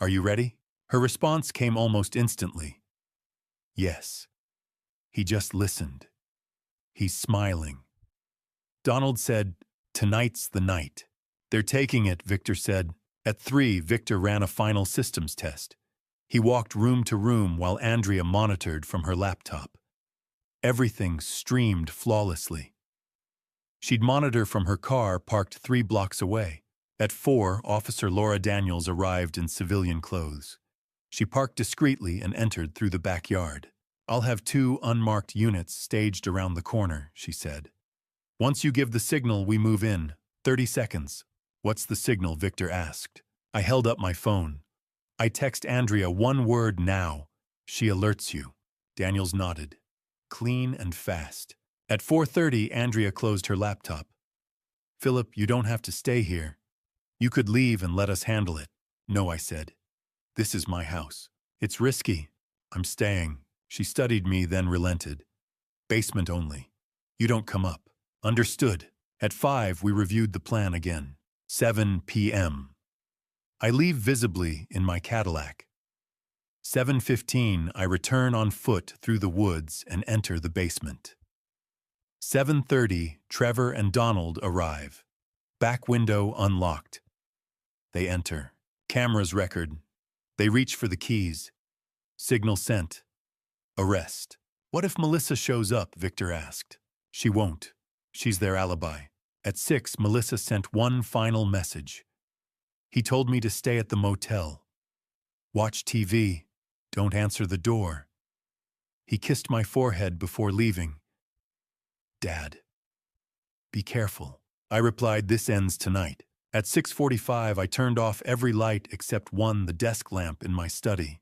Are you ready?" Her response came almost instantly. "Yes." He just listened. He's smiling. Donald said, "Tonight's the night." "They're taking it," Victor said. At 3, Victor ran a final systems test. He walked room to room while Andrea monitored from her laptop. Everything streamed flawlessly. She'd monitor from her car parked 3 blocks away. At 4, Officer Laura Daniels arrived in civilian clothes. She parked discreetly and entered through the backyard. "I'll have 2 unmarked units staged around the corner," she said. "Once you give the signal, we move in. 30 seconds. "What's the signal?" Victor asked. I held up my phone. "I text Andrea 1 word now. She alerts you." Daniels nodded. Clean and fast. At 4:30, Andrea closed her laptop. "Philip, you don't have to stay here. You could leave and let us handle it." "No," I said. "This is my house. It's risky. I'm staying." She studied me, then relented. "Basement only. You don't come up." "Understood." At 5, we reviewed the plan again. 7 p.m. I leave visibly in my Cadillac. 7:15, I return on foot through the woods and enter the basement. 7:30, Trevor and Donald arrive. Back window unlocked. They enter. Cameras record. They reach for the keys. Signal sent. Arrest. "What if Melissa shows up?" Victor asked. "She won't. She's their alibi." At 6, Melissa sent one final message. "He told me to stay at the motel. Watch TV. Don't answer the door." He kissed my forehead before leaving. "Dad, be careful." I replied, "This ends tonight." At 6:45, I turned off every light except one, the desk lamp in my study.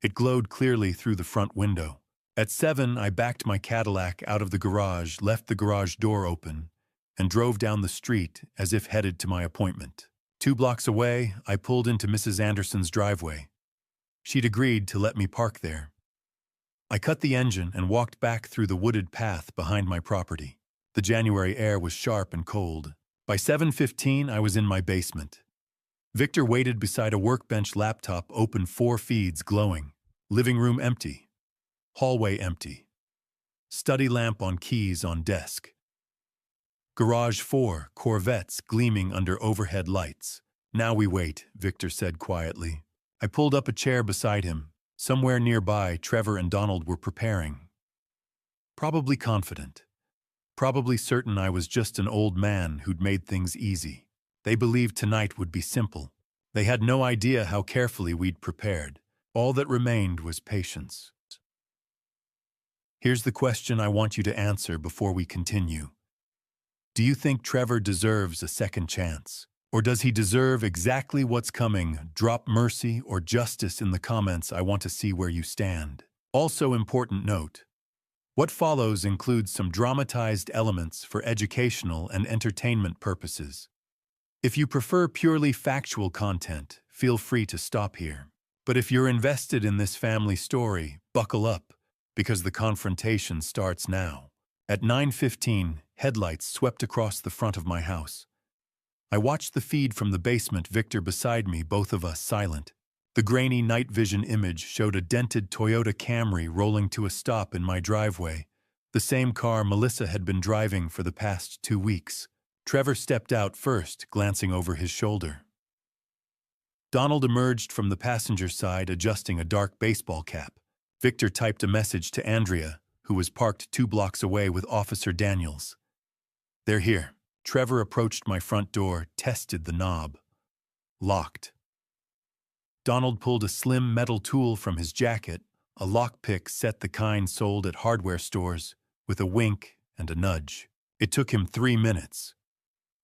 It glowed clearly through the front window. At 7, I backed my Cadillac out of the garage, left the garage door open, and drove down the street as if headed to my appointment. 2 blocks away, I pulled into Mrs. Anderson's driveway. She'd agreed to let me park there. I cut the engine and walked back through the wooded path behind my property. The January air was sharp and cold. By 7:15, I was in my basement. Victor waited beside a workbench, laptop open, 4 feeds glowing. Living room empty. Hallway empty. Study lamp on keys on desk. Garage 4, Corvettes gleaming under overhead lights. "Now we wait," Victor said quietly. I pulled up a chair beside him. Somewhere nearby, Trevor and Donald were preparing. Probably confident. Probably certain I was just an old man who'd made things easy. They believed tonight would be simple. They had no idea how carefully we'd prepared. All that remained was patience. Here's the question I want you to answer before we continue. Do you think Trevor deserves a second chance? Or does he deserve exactly what's coming? Drop mercy or justice in the comments. I want to see where you stand. Also, important note. What follows includes some dramatized elements for educational and entertainment purposes. If you prefer purely factual content, feel free to stop here. But if you're invested in this family story, buckle up, because the confrontation starts now. At 9:15, headlights swept across the front of my house. I watched the feed from the basement, Victor beside me, both of us silent. The grainy night vision image showed a dented Toyota Camry rolling to a stop in my driveway, the same car Melissa had been driving for the past 2 weeks. Trevor stepped out first, glancing over his shoulder. Donald emerged from the passenger side, adjusting a dark baseball cap. Victor typed a message to Andrea, who was parked 2 blocks away with Officer Daniels. "They're here." Trevor approached my front door, tested the knob. Locked. Donald pulled a slim metal tool from his jacket, a lockpick set the kind sold at hardware stores, with a wink and a nudge. It took him 3 minutes.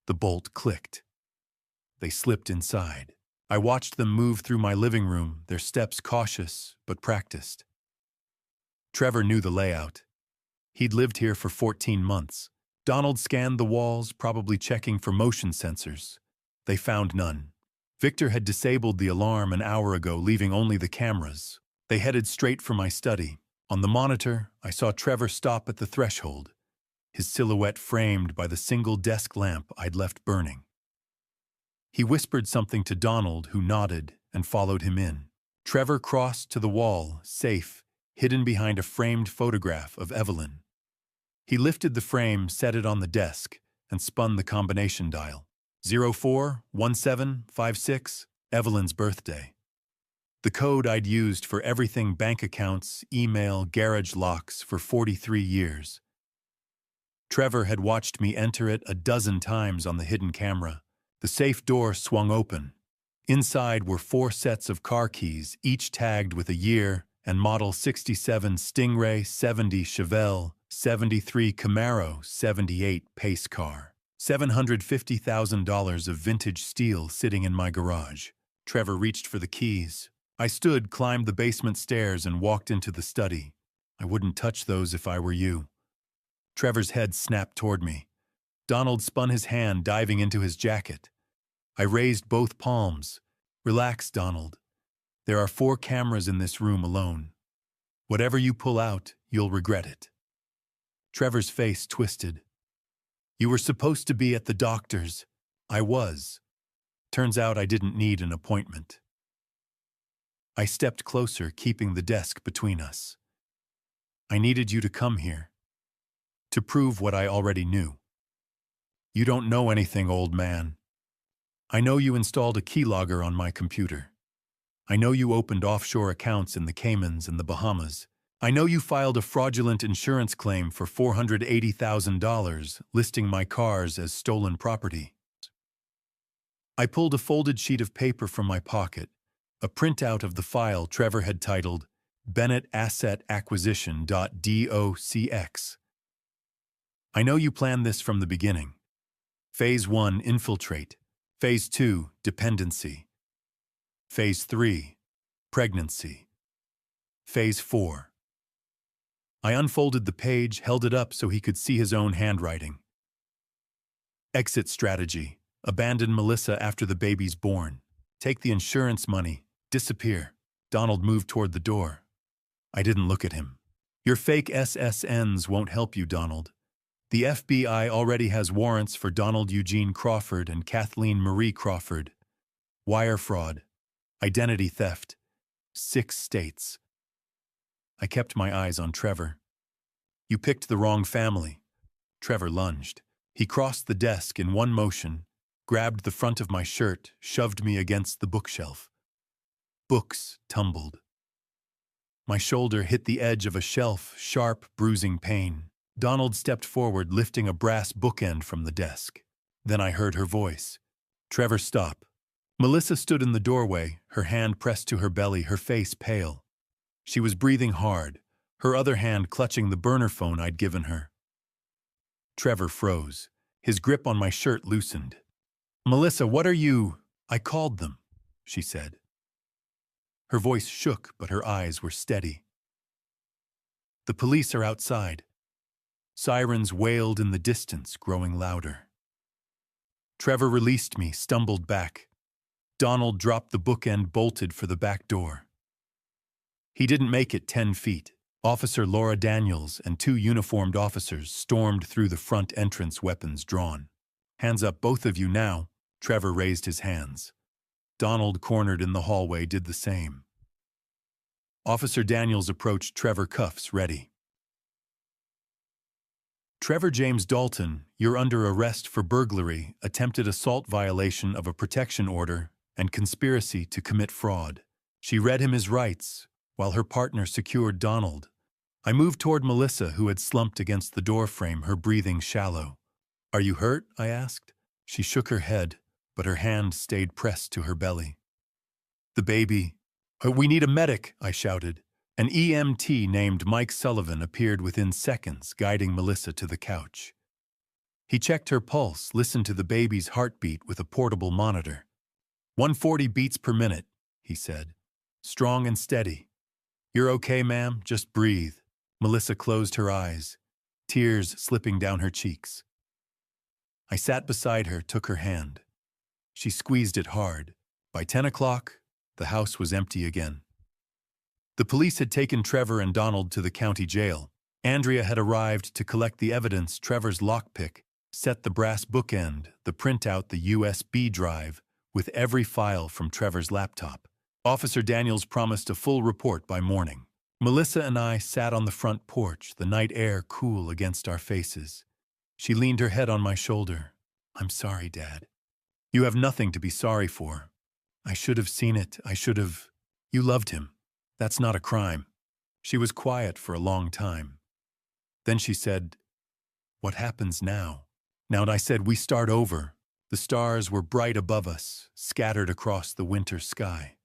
The bolt clicked. They slipped inside. I watched them move through my living room, their steps cautious but practiced. Trevor knew the layout. He'd lived here for 14 months. Donald scanned the walls, probably checking for motion sensors. They found none. Victor had disabled the alarm an hour ago, leaving only the cameras. They headed straight for my study. On the monitor, I saw Trevor stop at the threshold, his silhouette framed by the single desk lamp I'd left burning. He whispered something to Donald, who nodded and followed him in. Trevor crossed to the wall, safe, hidden behind a framed photograph of Evelyn. He lifted the frame, set it on the desk, and spun the combination dial. 041756, Evelyn's birthday. The code I'd used for everything: bank accounts, email, garage locks, for 43 years. Trevor had watched me enter it a dozen times on the hidden camera. The safe door swung open. Inside were 4 sets of car keys, each tagged with a year and model: 67 Stingray, 70 Chevelle, 73 Camaro, 78 pace car. $750,000 of vintage steel sitting in my garage. Trevor reached for the keys. I stood, climbed the basement stairs, and walked into the study. I wouldn't touch those if I were you. Trevor's head snapped toward me. Donald spun his hand, diving into his jacket. I raised both palms. Relax, Donald. There are 4 cameras in this room alone. Whatever you pull out, you'll regret it. Trevor's face twisted. You were supposed to be at the doctor's. I was. Turns out I didn't need an appointment. I stepped closer, keeping the desk between us. I needed you to come here. To prove what I already knew. You don't know anything, old man. I know you installed a keylogger on my computer. I know you opened offshore accounts in the Caymans and the Bahamas. I know you filed a fraudulent insurance claim for $480,000, listing my cars as stolen property. I pulled a folded sheet of paper from my pocket, a printout of the file Trevor had titled Bennett Asset Acquisition.docx. I know you planned this from the beginning. Phase 1, infiltrate. Phase 2, dependency. Phase 3, pregnancy. Phase 4. I unfolded the page, held it up so he could see his own handwriting. Exit strategy. Abandon Melissa after the baby's born. Take the insurance money. Disappear. Donald moved toward the door. I didn't look at him. Your fake SSNs won't help you, Donald. The FBI already has warrants for Donald Eugene Crawford and Kathleen Marie Crawford. Wire fraud. Identity theft. 6 states. I kept my eyes on Trevor. You picked the wrong family. Trevor lunged. He crossed the desk in one motion, grabbed the front of my shirt, shoved me against the bookshelf. Books tumbled. My shoulder hit the edge of a shelf, sharp, bruising pain. Donald stepped forward, lifting a brass bookend from the desk. Then I heard her voice. Trevor, stop. Melissa stood in the doorway, her hand pressed to her belly, her face pale. She was breathing hard, her other hand clutching the burner phone I'd given her. Trevor froze. His grip on my shirt loosened. Melissa, what are you? I called them, she said. Her voice shook, but her eyes were steady. The police are outside. Sirens wailed in the distance, growing louder. Trevor released me, stumbled back. Donald dropped the bookend, bolted for the back door. He didn't make it 10 feet. Officer Laura Daniels and 2 uniformed officers stormed through the front entrance, weapons drawn. Hands up, both of you now. Trevor raised his hands. Donald, cornered in the hallway, did the same. Officer Daniels approached Trevor, cuffs ready. Trevor James Dalton, you're under arrest for burglary, attempted assault, violation of a protection order, and conspiracy to commit fraud. She read him his rights, while her partner secured Donald. I moved toward Melissa, who had slumped against the doorframe, her breathing shallow. Are you hurt? I asked. She shook her head, but her hand stayed pressed to her belly. The baby. We need a medic, I shouted. An EMT named Mike Sullivan appeared within seconds, guiding Melissa to the couch. He checked her pulse, listened to the baby's heartbeat with a portable monitor. 140 beats per minute, he said. Strong and steady. You're okay, ma'am, just breathe. Melissa closed her eyes, tears slipping down her cheeks. I sat beside her, took her hand. She squeezed it hard. By 10 o'clock, the house was empty again. The police had taken Trevor and Donald to the county jail. Andrea had arrived to collect the evidence, Trevor's lockpick, set the brass bookend, the printout, the USB drive, with every file from Trevor's laptop. Officer Daniels promised a full report by morning. Melissa and I sat on the front porch, the night air cool against our faces. She leaned her head on my shoulder. I'm sorry, Dad. You have nothing to be sorry for. I should have seen it. You loved him. That's not a crime. She was quiet for a long time. Then she said, What happens now? Now, I said, we start over. The stars were bright above us, scattered across the winter sky.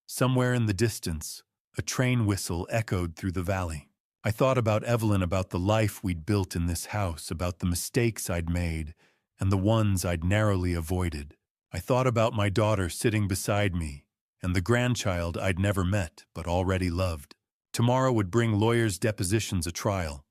Somewhere in the distance, a train whistle echoed through the valley. I thought about Evelyn, about the life we'd built in this house, about the mistakes I'd made and the ones I'd narrowly avoided. I thought about my daughter sitting beside me and the grandchild I'd never met but already loved. Tomorrow would bring lawyers' depositions, a trial.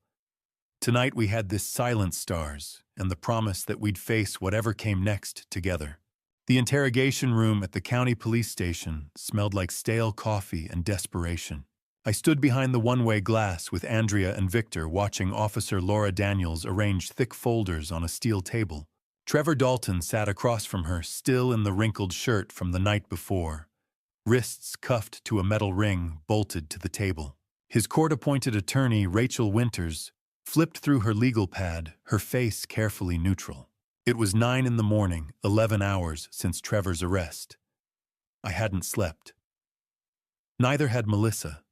Tonight we had this silent stars and the promise that we'd face whatever came next together. The interrogation room at the county police station smelled like stale coffee and desperation. I stood behind the one-way glass with Andrea and Victor, watching Officer Laura Daniels arrange thick folders on a steel table. Trevor Dalton sat across from her, still in the wrinkled shirt from the night before, wrists cuffed to a metal ring bolted to the table. His court-appointed attorney, Rachel Winters, flipped through her legal pad, her face carefully neutral. It was 9 in the morning, 11 hours since Trevor's arrest. I hadn't slept. Neither had Melissa.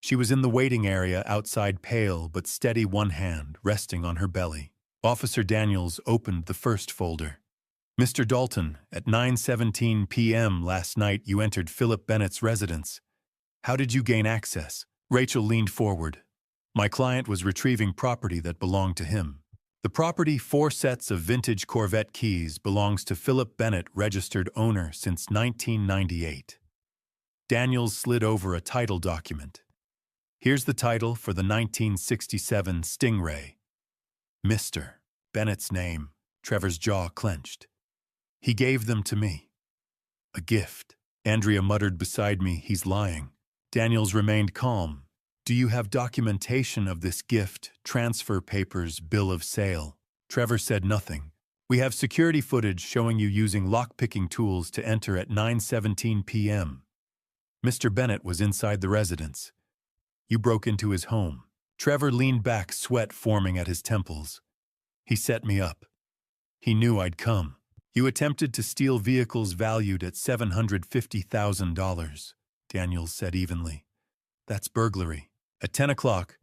She was in the waiting area outside, pale but steady, one hand resting on her belly. Officer Daniels opened the first folder. Mr. Dalton, at 9:17 p.m. last night you entered Philip Bennett's residence. How did you gain access? Rachel leaned forward. My client was retrieving property that belonged to him. The property, 4 sets of vintage Corvette keys, belongs to Philip Bennett, registered owner since 1998. Daniels slid over a title document. Here's the title for the 1967 Stingray. Mr. Bennett's name. Trevor's jaw clenched. He gave them to me. A gift. Andrea muttered beside me, he's lying. Daniels remained calm. Do you have documentation of this gift, transfer papers, bill of sale? Trevor said nothing. We have security footage showing you using lock-picking tools to enter at 9:17 p.m. Mr. Bennett was inside the residence. You broke into his home. Trevor leaned back, sweat forming at his temples. He set me up. He knew I'd come. You attempted to steal vehicles valued at $750,000, Daniels said evenly. That's burglary. At 10 o'clock,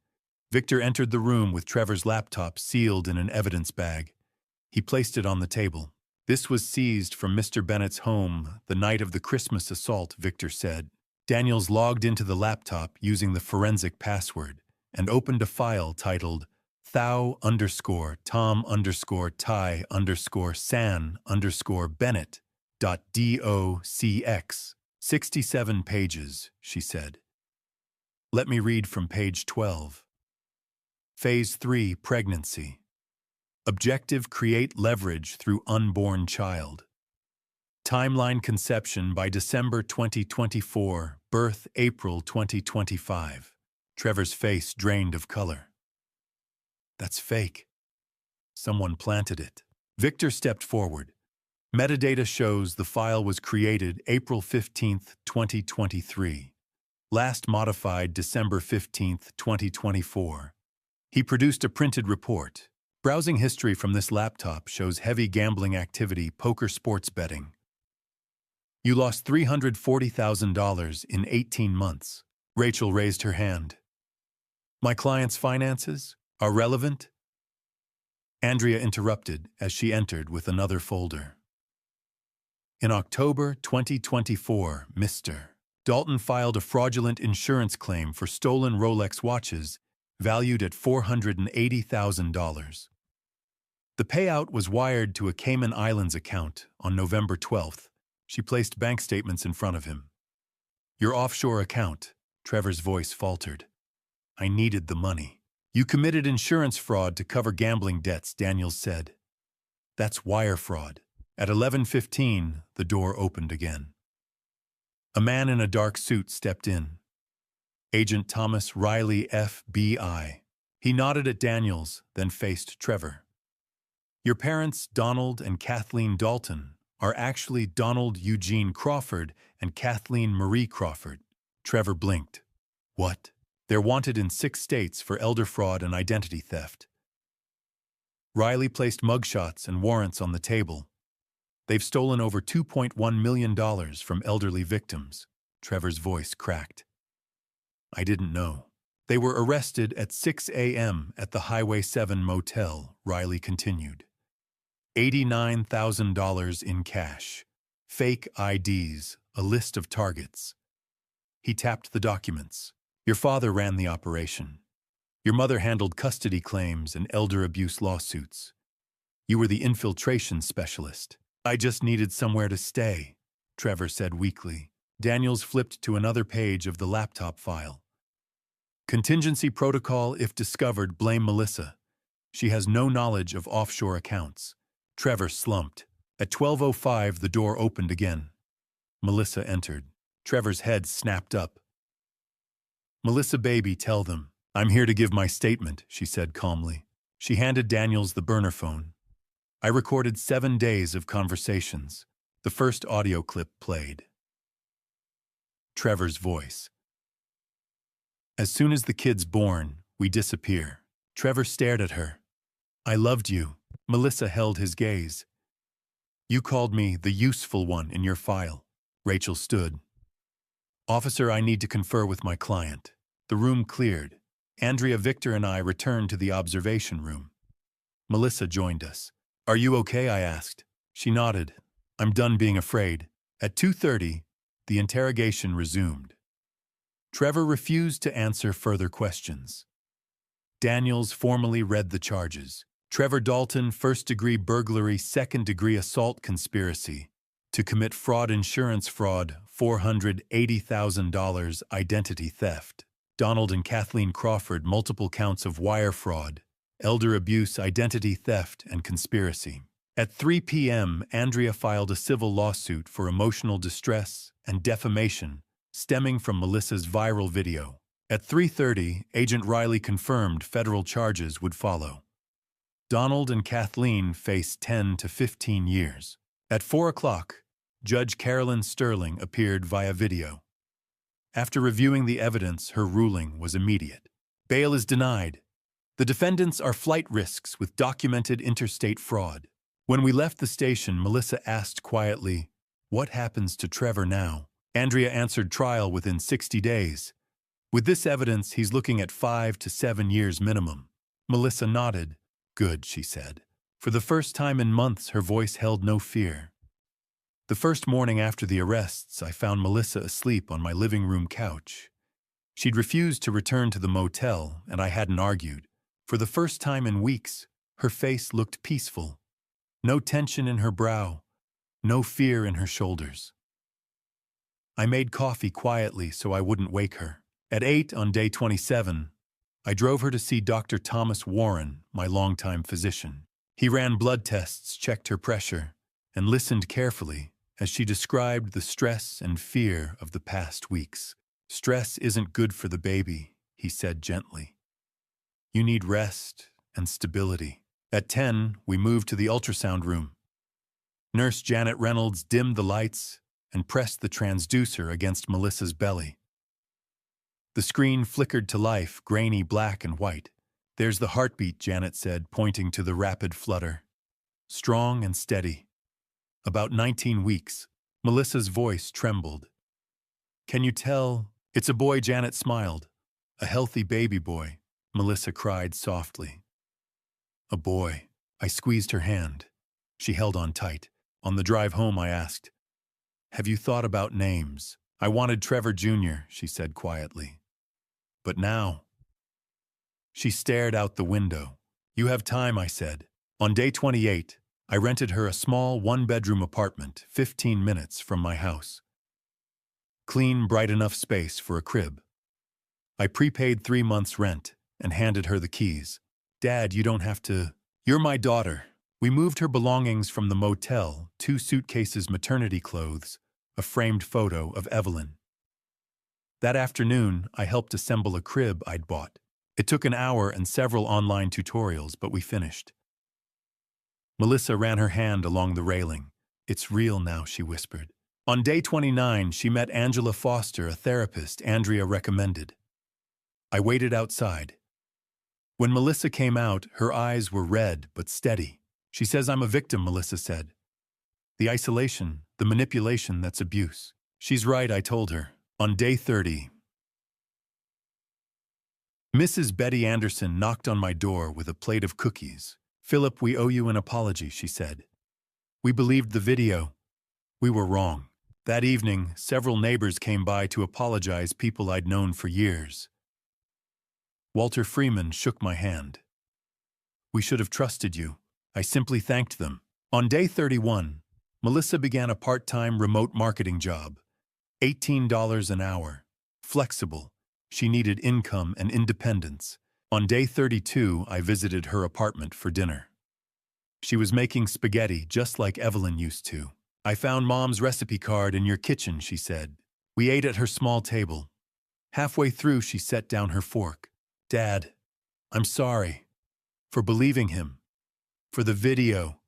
Victor entered the room with Trevor's laptop sealed in an evidence bag. He placed it on the table. This was seized from Mr. Bennett's home the night of the Christmas assault, Victor said. Daniels logged into the laptop using the forensic password and opened a file titled thou_Tom_Ty_San_Bennett.docx. 67 pages, she said. Let me read from page 12. Phase 3, pregnancy. Objective, create leverage through unborn child. Timeline, conception by December 2024, birth April 2025. Trevor's face drained of color. That's fake. Someone planted it. Victor stepped forward. Metadata shows the file was created April 15, 2023. Last modified December 15, 2024. He produced a printed report. Browsing history from this laptop shows heavy gambling activity, poker, sports betting. You lost $340,000 in 18 months. Rachel raised her hand. My client's finances are relevant? Andrea interrupted as she entered with another folder. In October 2024, Mr. Dalton filed a fraudulent insurance claim for stolen Rolex watches valued at $480,000. The payout was wired to a Cayman Islands account on November 12th. She placed bank statements in front of him. Your offshore account, Trevor's voice faltered. I needed the money. You committed insurance fraud to cover gambling debts, Daniels said. That's wire fraud. At 11:15, the door opened again. A man in a dark suit stepped in. Agent Thomas Riley, FBI. He nodded at Daniels, then faced Trevor. Your parents, Donald and Kathleen Dalton, are actually Donald Eugene Crawford and Kathleen Marie Crawford. Trevor blinked. What? They're wanted in 6 states for elder fraud and identity theft. Riley placed mugshots and warrants on the table. They've stolen over $2.1 million from elderly victims. Trevor's voice cracked. I didn't know. They were arrested at 6 a.m. at the Highway 7 motel, Riley continued. $89,000 in cash. Fake IDs, a list of targets. He tapped the documents. Your father ran the operation. Your mother handled custody claims and elder abuse lawsuits. You were the infiltration specialist. I just needed somewhere to stay, Trevor said weakly. Daniels flipped to another page of the laptop file. Contingency protocol: if discovered, blame Melissa. She has no knowledge of offshore accounts. Trevor slumped. At 12:05, the door opened again. Melissa entered. Trevor's head snapped up. Melissa, baby, tell them. I'm here to give my statement, she said calmly. She handed Daniels the burner phone. I recorded 7 days of conversations. The first audio clip played. Trevor's voice. As soon as the kid's born, we disappear. Trevor stared at her. I loved you. Melissa held his gaze. You called me the useful one in your file. Rachel stood. Officer, I need to confer with my client. The room cleared. Andrea, Victor, and I returned to the observation room. Melissa joined us. Are you okay? I asked. She nodded. I'm done being afraid. At 2:30, the interrogation resumed. Trevor refused to answer further questions. Daniels formally read the charges. Trevor Dalton, first-degree burglary, second-degree assault conspiracy. To commit fraud, insurance fraud, $480,000, identity theft. Donald and Kathleen Crawford, multiple counts of wire fraud, elder abuse, identity theft, and conspiracy. At 3 p.m., Andrea filed a civil lawsuit for emotional distress and defamation stemming from Melissa's viral video. At 3:30, Agent Riley confirmed federal charges would follow. Donald and Kathleen faced 10 to 15 years. At 4 o'clock, Judge Carolyn Sterling appeared via video. After reviewing the evidence, her ruling was immediate. Bail is denied. The defendants are flight risks with documented interstate fraud. When we left the station, Melissa asked quietly, "What happens to Trevor now?" Andrea answered, trial within 60 days. With this evidence, he's looking at 5 to 7 years minimum. Melissa nodded. Good, she said. For the first time in months, her voice held no fear. The first morning after the arrests, I found Melissa asleep on my living room couch. She'd refused to return to the motel, and I hadn't argued. For the first time in weeks, her face looked peaceful. No tension in her brow, no fear in her shoulders. I made coffee quietly so I wouldn't wake her. At 8 on day 27, I drove her to see Dr. Thomas Warren, my longtime physician. He ran blood tests, checked her pressure, and listened carefully as she described the stress and fear of the past weeks. Stress isn't good for the baby, he said gently. You need rest and stability. At 10, we moved to the ultrasound room. Nurse Janet Reynolds dimmed the lights and pressed the transducer against Melissa's belly. The screen flickered to life, grainy black and white. There's the heartbeat, Janet said, pointing to the rapid flutter. Strong and steady. About 19 weeks. Melissa's voice trembled. Can you tell? It's a boy, Janet smiled. A healthy baby boy, Melissa cried softly. A boy. I squeezed her hand. She held on tight. On the drive home, I asked, have you thought about names? I wanted Trevor Jr., she said quietly. But now... She stared out the window. You have time, I said. On day 28, I rented her a small one-bedroom apartment 15 minutes from my house. Clean, bright enough space for a crib. I prepaid 3 months' rent and handed her the keys. Dad, you don't have to. You're my daughter. We moved her belongings from the motel, 2 suitcases, maternity clothes, a framed photo of Evelyn. That afternoon, I helped assemble a crib I'd bought. It took an hour and several online tutorials, but we finished. Melissa ran her hand along the railing. It's real now, she whispered. On day 29, she met Angela Foster, a therapist Andrea recommended. I waited outside. When Melissa came out, her eyes were red but steady. She says I'm a victim, Melissa said. The isolation, the manipulation, that's abuse. She's right, I told her. On day 30, Mrs. Betty Anderson knocked on my door with a plate of cookies. Philip, we owe you an apology, she said. We believed the video. We were wrong. That evening, several neighbors came by to apologize, people I'd known for years. Walter Freeman shook my hand. We should have trusted you. I simply thanked them. On day 31, Melissa began a part-time remote marketing job. $18 an hour. Flexible. She needed income and independence. On day 32, I visited her apartment for dinner. She was making spaghetti just like Evelyn used to. I found Mom's recipe card in your kitchen, she said. We ate at her small table. Halfway through, she set down her fork. Dad, I'm sorry. For believing him. For the video.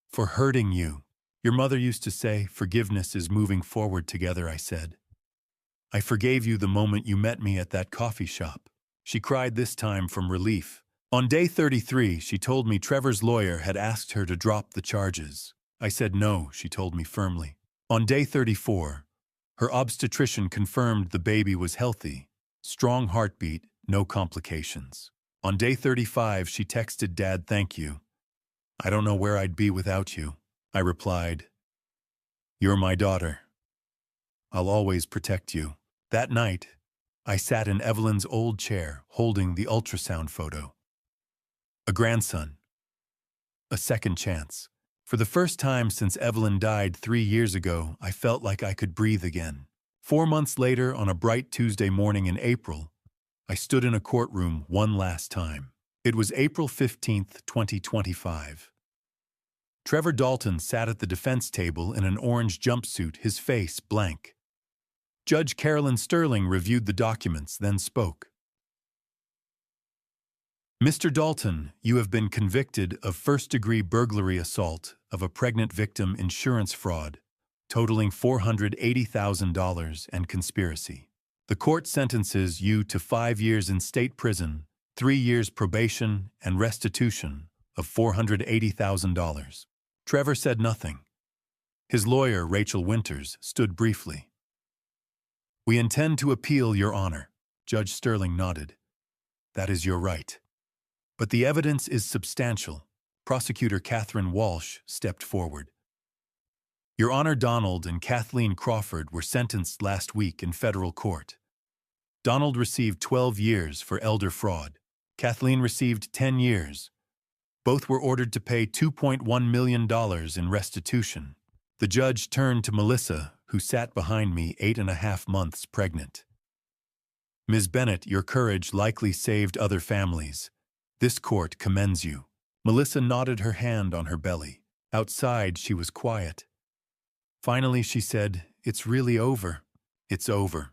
For hurting you. Your mother used to say, forgiveness is moving forward together, I said. I forgave you the moment you met me at that coffee shop. She cried this time from relief. On day 33, she told me Trevor's lawyer had asked her to drop the charges. I said no, she told me firmly. On day 34, her obstetrician confirmed the baby was healthy. Strong heartbeat, no complications. On day 35, she texted Dad, thank you. I don't know where I'd be without you. I replied, you're my daughter. I'll always protect you. That night, I sat in Evelyn's old chair, holding the ultrasound photo. A grandson. A second chance. For the first time since Evelyn died 3 years ago, I felt like I could breathe again. 4 months later, on a bright Tuesday morning in April, I stood in a courtroom one last time. It was April 15th, 2025. Trevor Dalton sat at the defense table in an orange jumpsuit, his face blank. Judge Carolyn Sterling reviewed the documents, then spoke. Mr. Dalton, you have been convicted of first-degree burglary assault of a pregnant victim, insurance fraud, totaling $480,000, and conspiracy. The court sentences you to 5 years in state prison, 3 years probation, and restitution of $480,000. Trevor said nothing. His lawyer, Rachel Winters, stood briefly. We intend to appeal, Your Honor. Judge Sterling nodded. That is your right. But the evidence is substantial. Prosecutor Catherine Walsh stepped forward. Your Honor, Donald and Kathleen Crawford were sentenced last week in federal court. Donald received 12 years for elder fraud. Kathleen received 10 years. Both were ordered to pay $2.1 million in restitution. The judge turned to Melissa, who sat behind me 8.5 months pregnant. Ms. Bennett, your courage likely saved other families. This court commends you. Melissa nodded, her hand on her belly. Outside, she was quiet. Finally, she said, it's really over. It's over.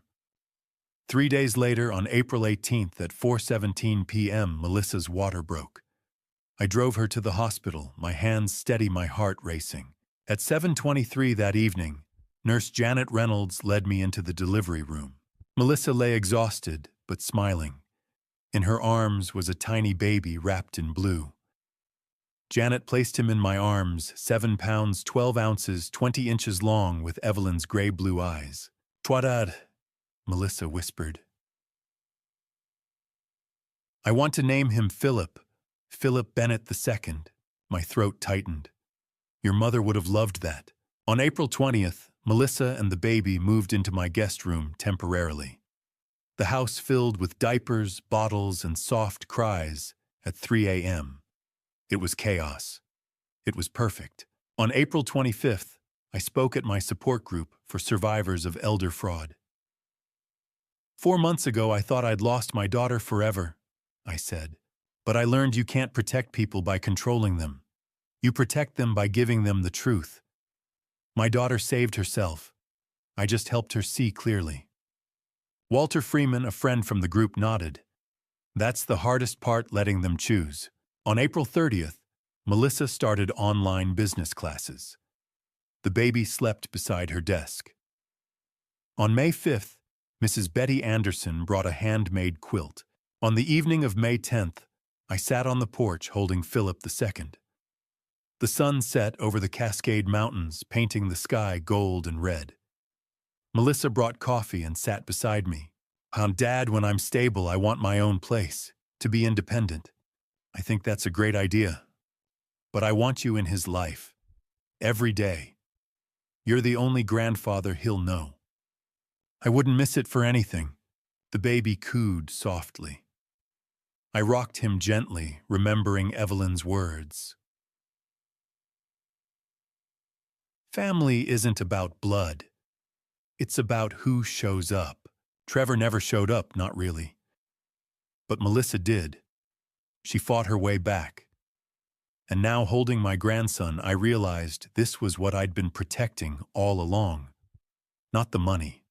3 days later, on April 18th at 4:17 p.m., Melissa's water broke. I drove her to the hospital, my hands steady, my heart racing. At 7:23 that evening, Nurse Janet Reynolds led me into the delivery room. Melissa lay exhausted, but smiling. In her arms was a tiny baby wrapped in blue. Janet placed him in my arms, 7 pounds, 12 ounces, 20 inches long, with Evelyn's gray-blue eyes. Twadad, Melissa whispered. I want to name him Philip. Philip Bennett II. My throat tightened. Your mother would have loved that. On April 20th, Melissa and the baby moved into my guest room temporarily. The house filled with diapers, bottles, and soft cries at 3 a.m. It was chaos. It was perfect. On April 25th, I spoke at my support group for survivors of elder fraud. 4 months ago, I thought I'd lost my daughter forever, I said. But I learned you can't protect people by controlling them. You protect them by giving them the truth. My daughter saved herself. I just helped her see clearly. Walter Freeman, a friend from the group, nodded. That's the hardest part, letting them choose. On April 30th, Melissa started online business classes. The baby slept beside her desk. On May 5th, Mrs. Betty Anderson brought a handmade quilt. On the evening of May 10th, I sat on the porch holding Philip II. The sun set over the Cascade Mountains, painting the sky gold and red. Melissa brought coffee and sat beside me. Dad, when I'm stable, I want my own place, to be independent. I think that's a great idea. But I want you in his life. Every day. You're the only grandfather he'll know. I wouldn't miss it for anything. The baby cooed softly. I rocked him gently, remembering Evelyn's words. Family isn't about blood. It's about who shows up. Trevor never showed up, not really. But Melissa did. She fought her way back. And now, holding my grandson, I realized this was what I'd been protecting all along. Not the money.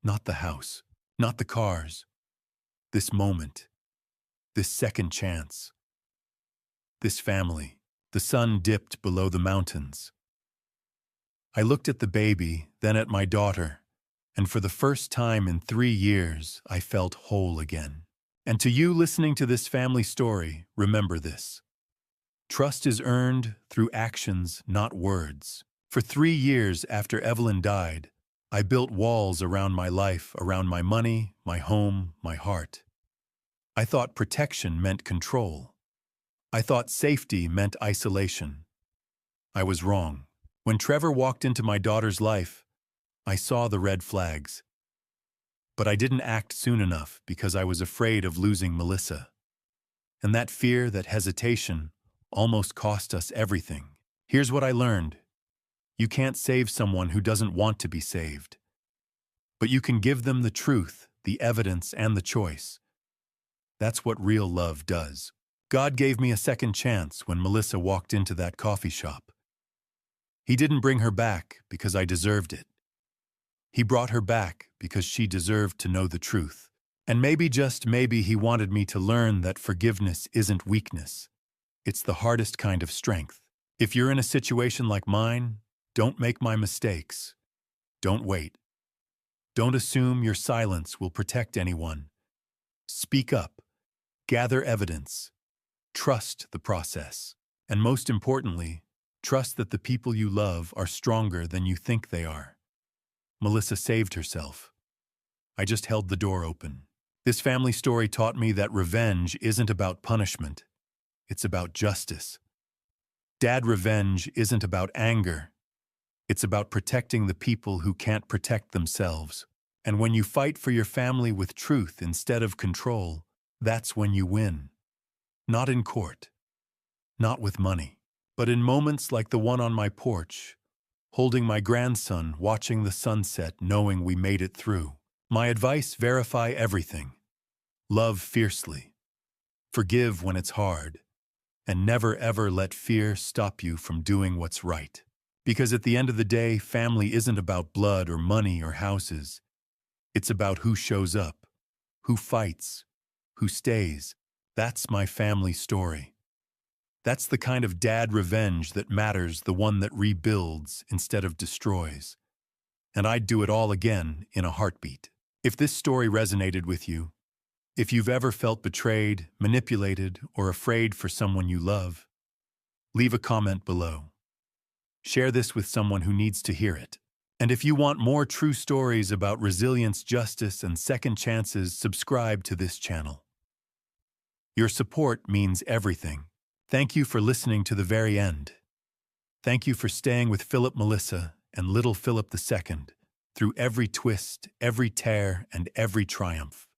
Not the house. Not the cars. This moment. This second chance. This family. The sun dipped below the mountains. I looked at the baby, then at my daughter, and for the first time in 3 years, I felt whole again. And to you listening to this family story, remember this. Trust is earned through actions, not words. For 3 years after Evelyn died, I built walls around my life, around my money, my home, my heart. I thought protection meant control. I thought safety meant isolation. I was wrong. When Trevor walked into my daughter's life, I saw the red flags. But I didn't act soon enough because I was afraid of losing Melissa. And that fear, that hesitation, almost cost us everything. Here's what I learned. You can't save someone who doesn't want to be saved. But you can give them the truth, the evidence, and the choice. That's what real love does. God gave me a second chance when Melissa walked into that coffee shop. He didn't bring her back because I deserved it. He brought her back because she deserved to know the truth. And maybe, just maybe, he wanted me to learn that forgiveness isn't weakness. It's the hardest kind of strength. If you're in a situation like mine, don't make my mistakes. Don't wait. Don't assume your silence will protect anyone. Speak up. Gather evidence. Trust the process. And most importantly, trust that the people you love are stronger than you think they are. Melissa saved herself. I just held the door open. This family story taught me that revenge isn't about punishment. It's about justice. Dad, revenge isn't about anger. It's about protecting the people who can't protect themselves. And when you fight for your family with truth instead of control, that's when you win. Not in court. Not with money. But in moments like the one on my porch, holding my grandson, watching the sunset, knowing we made it through. My advice: verify everything. Love fiercely. Forgive when it's hard. And never ever let fear stop you from doing what's right. Because at the end of the day, family isn't about blood or money or houses. It's about who shows up, who fights, who stays. That's my family story. That's the kind of dad revenge that matters, the one that rebuilds instead of destroys. And I'd do it all again in a heartbeat. If this story resonated with you, if you've ever felt betrayed, manipulated, or afraid for someone you love, leave a comment below. Share this with someone who needs to hear it. And if you want more true stories about resilience, justice, and second chances, subscribe to this channel. Your support means everything. Thank you for listening to the very end. Thank you for staying with Philip, Melissa, and little Philip II through every twist, every tear, and every triumph.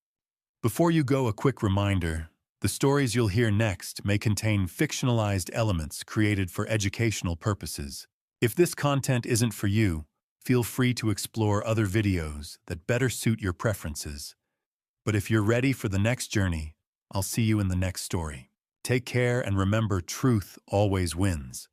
Before you go, a quick reminder, The stories you'll hear next may contain fictionalized elements created for educational purposes. If this content isn't for you, feel free to explore other videos that better suit your preferences. But if you're ready for the next journey, I'll see you in the next story. Take care and remember, truth always wins.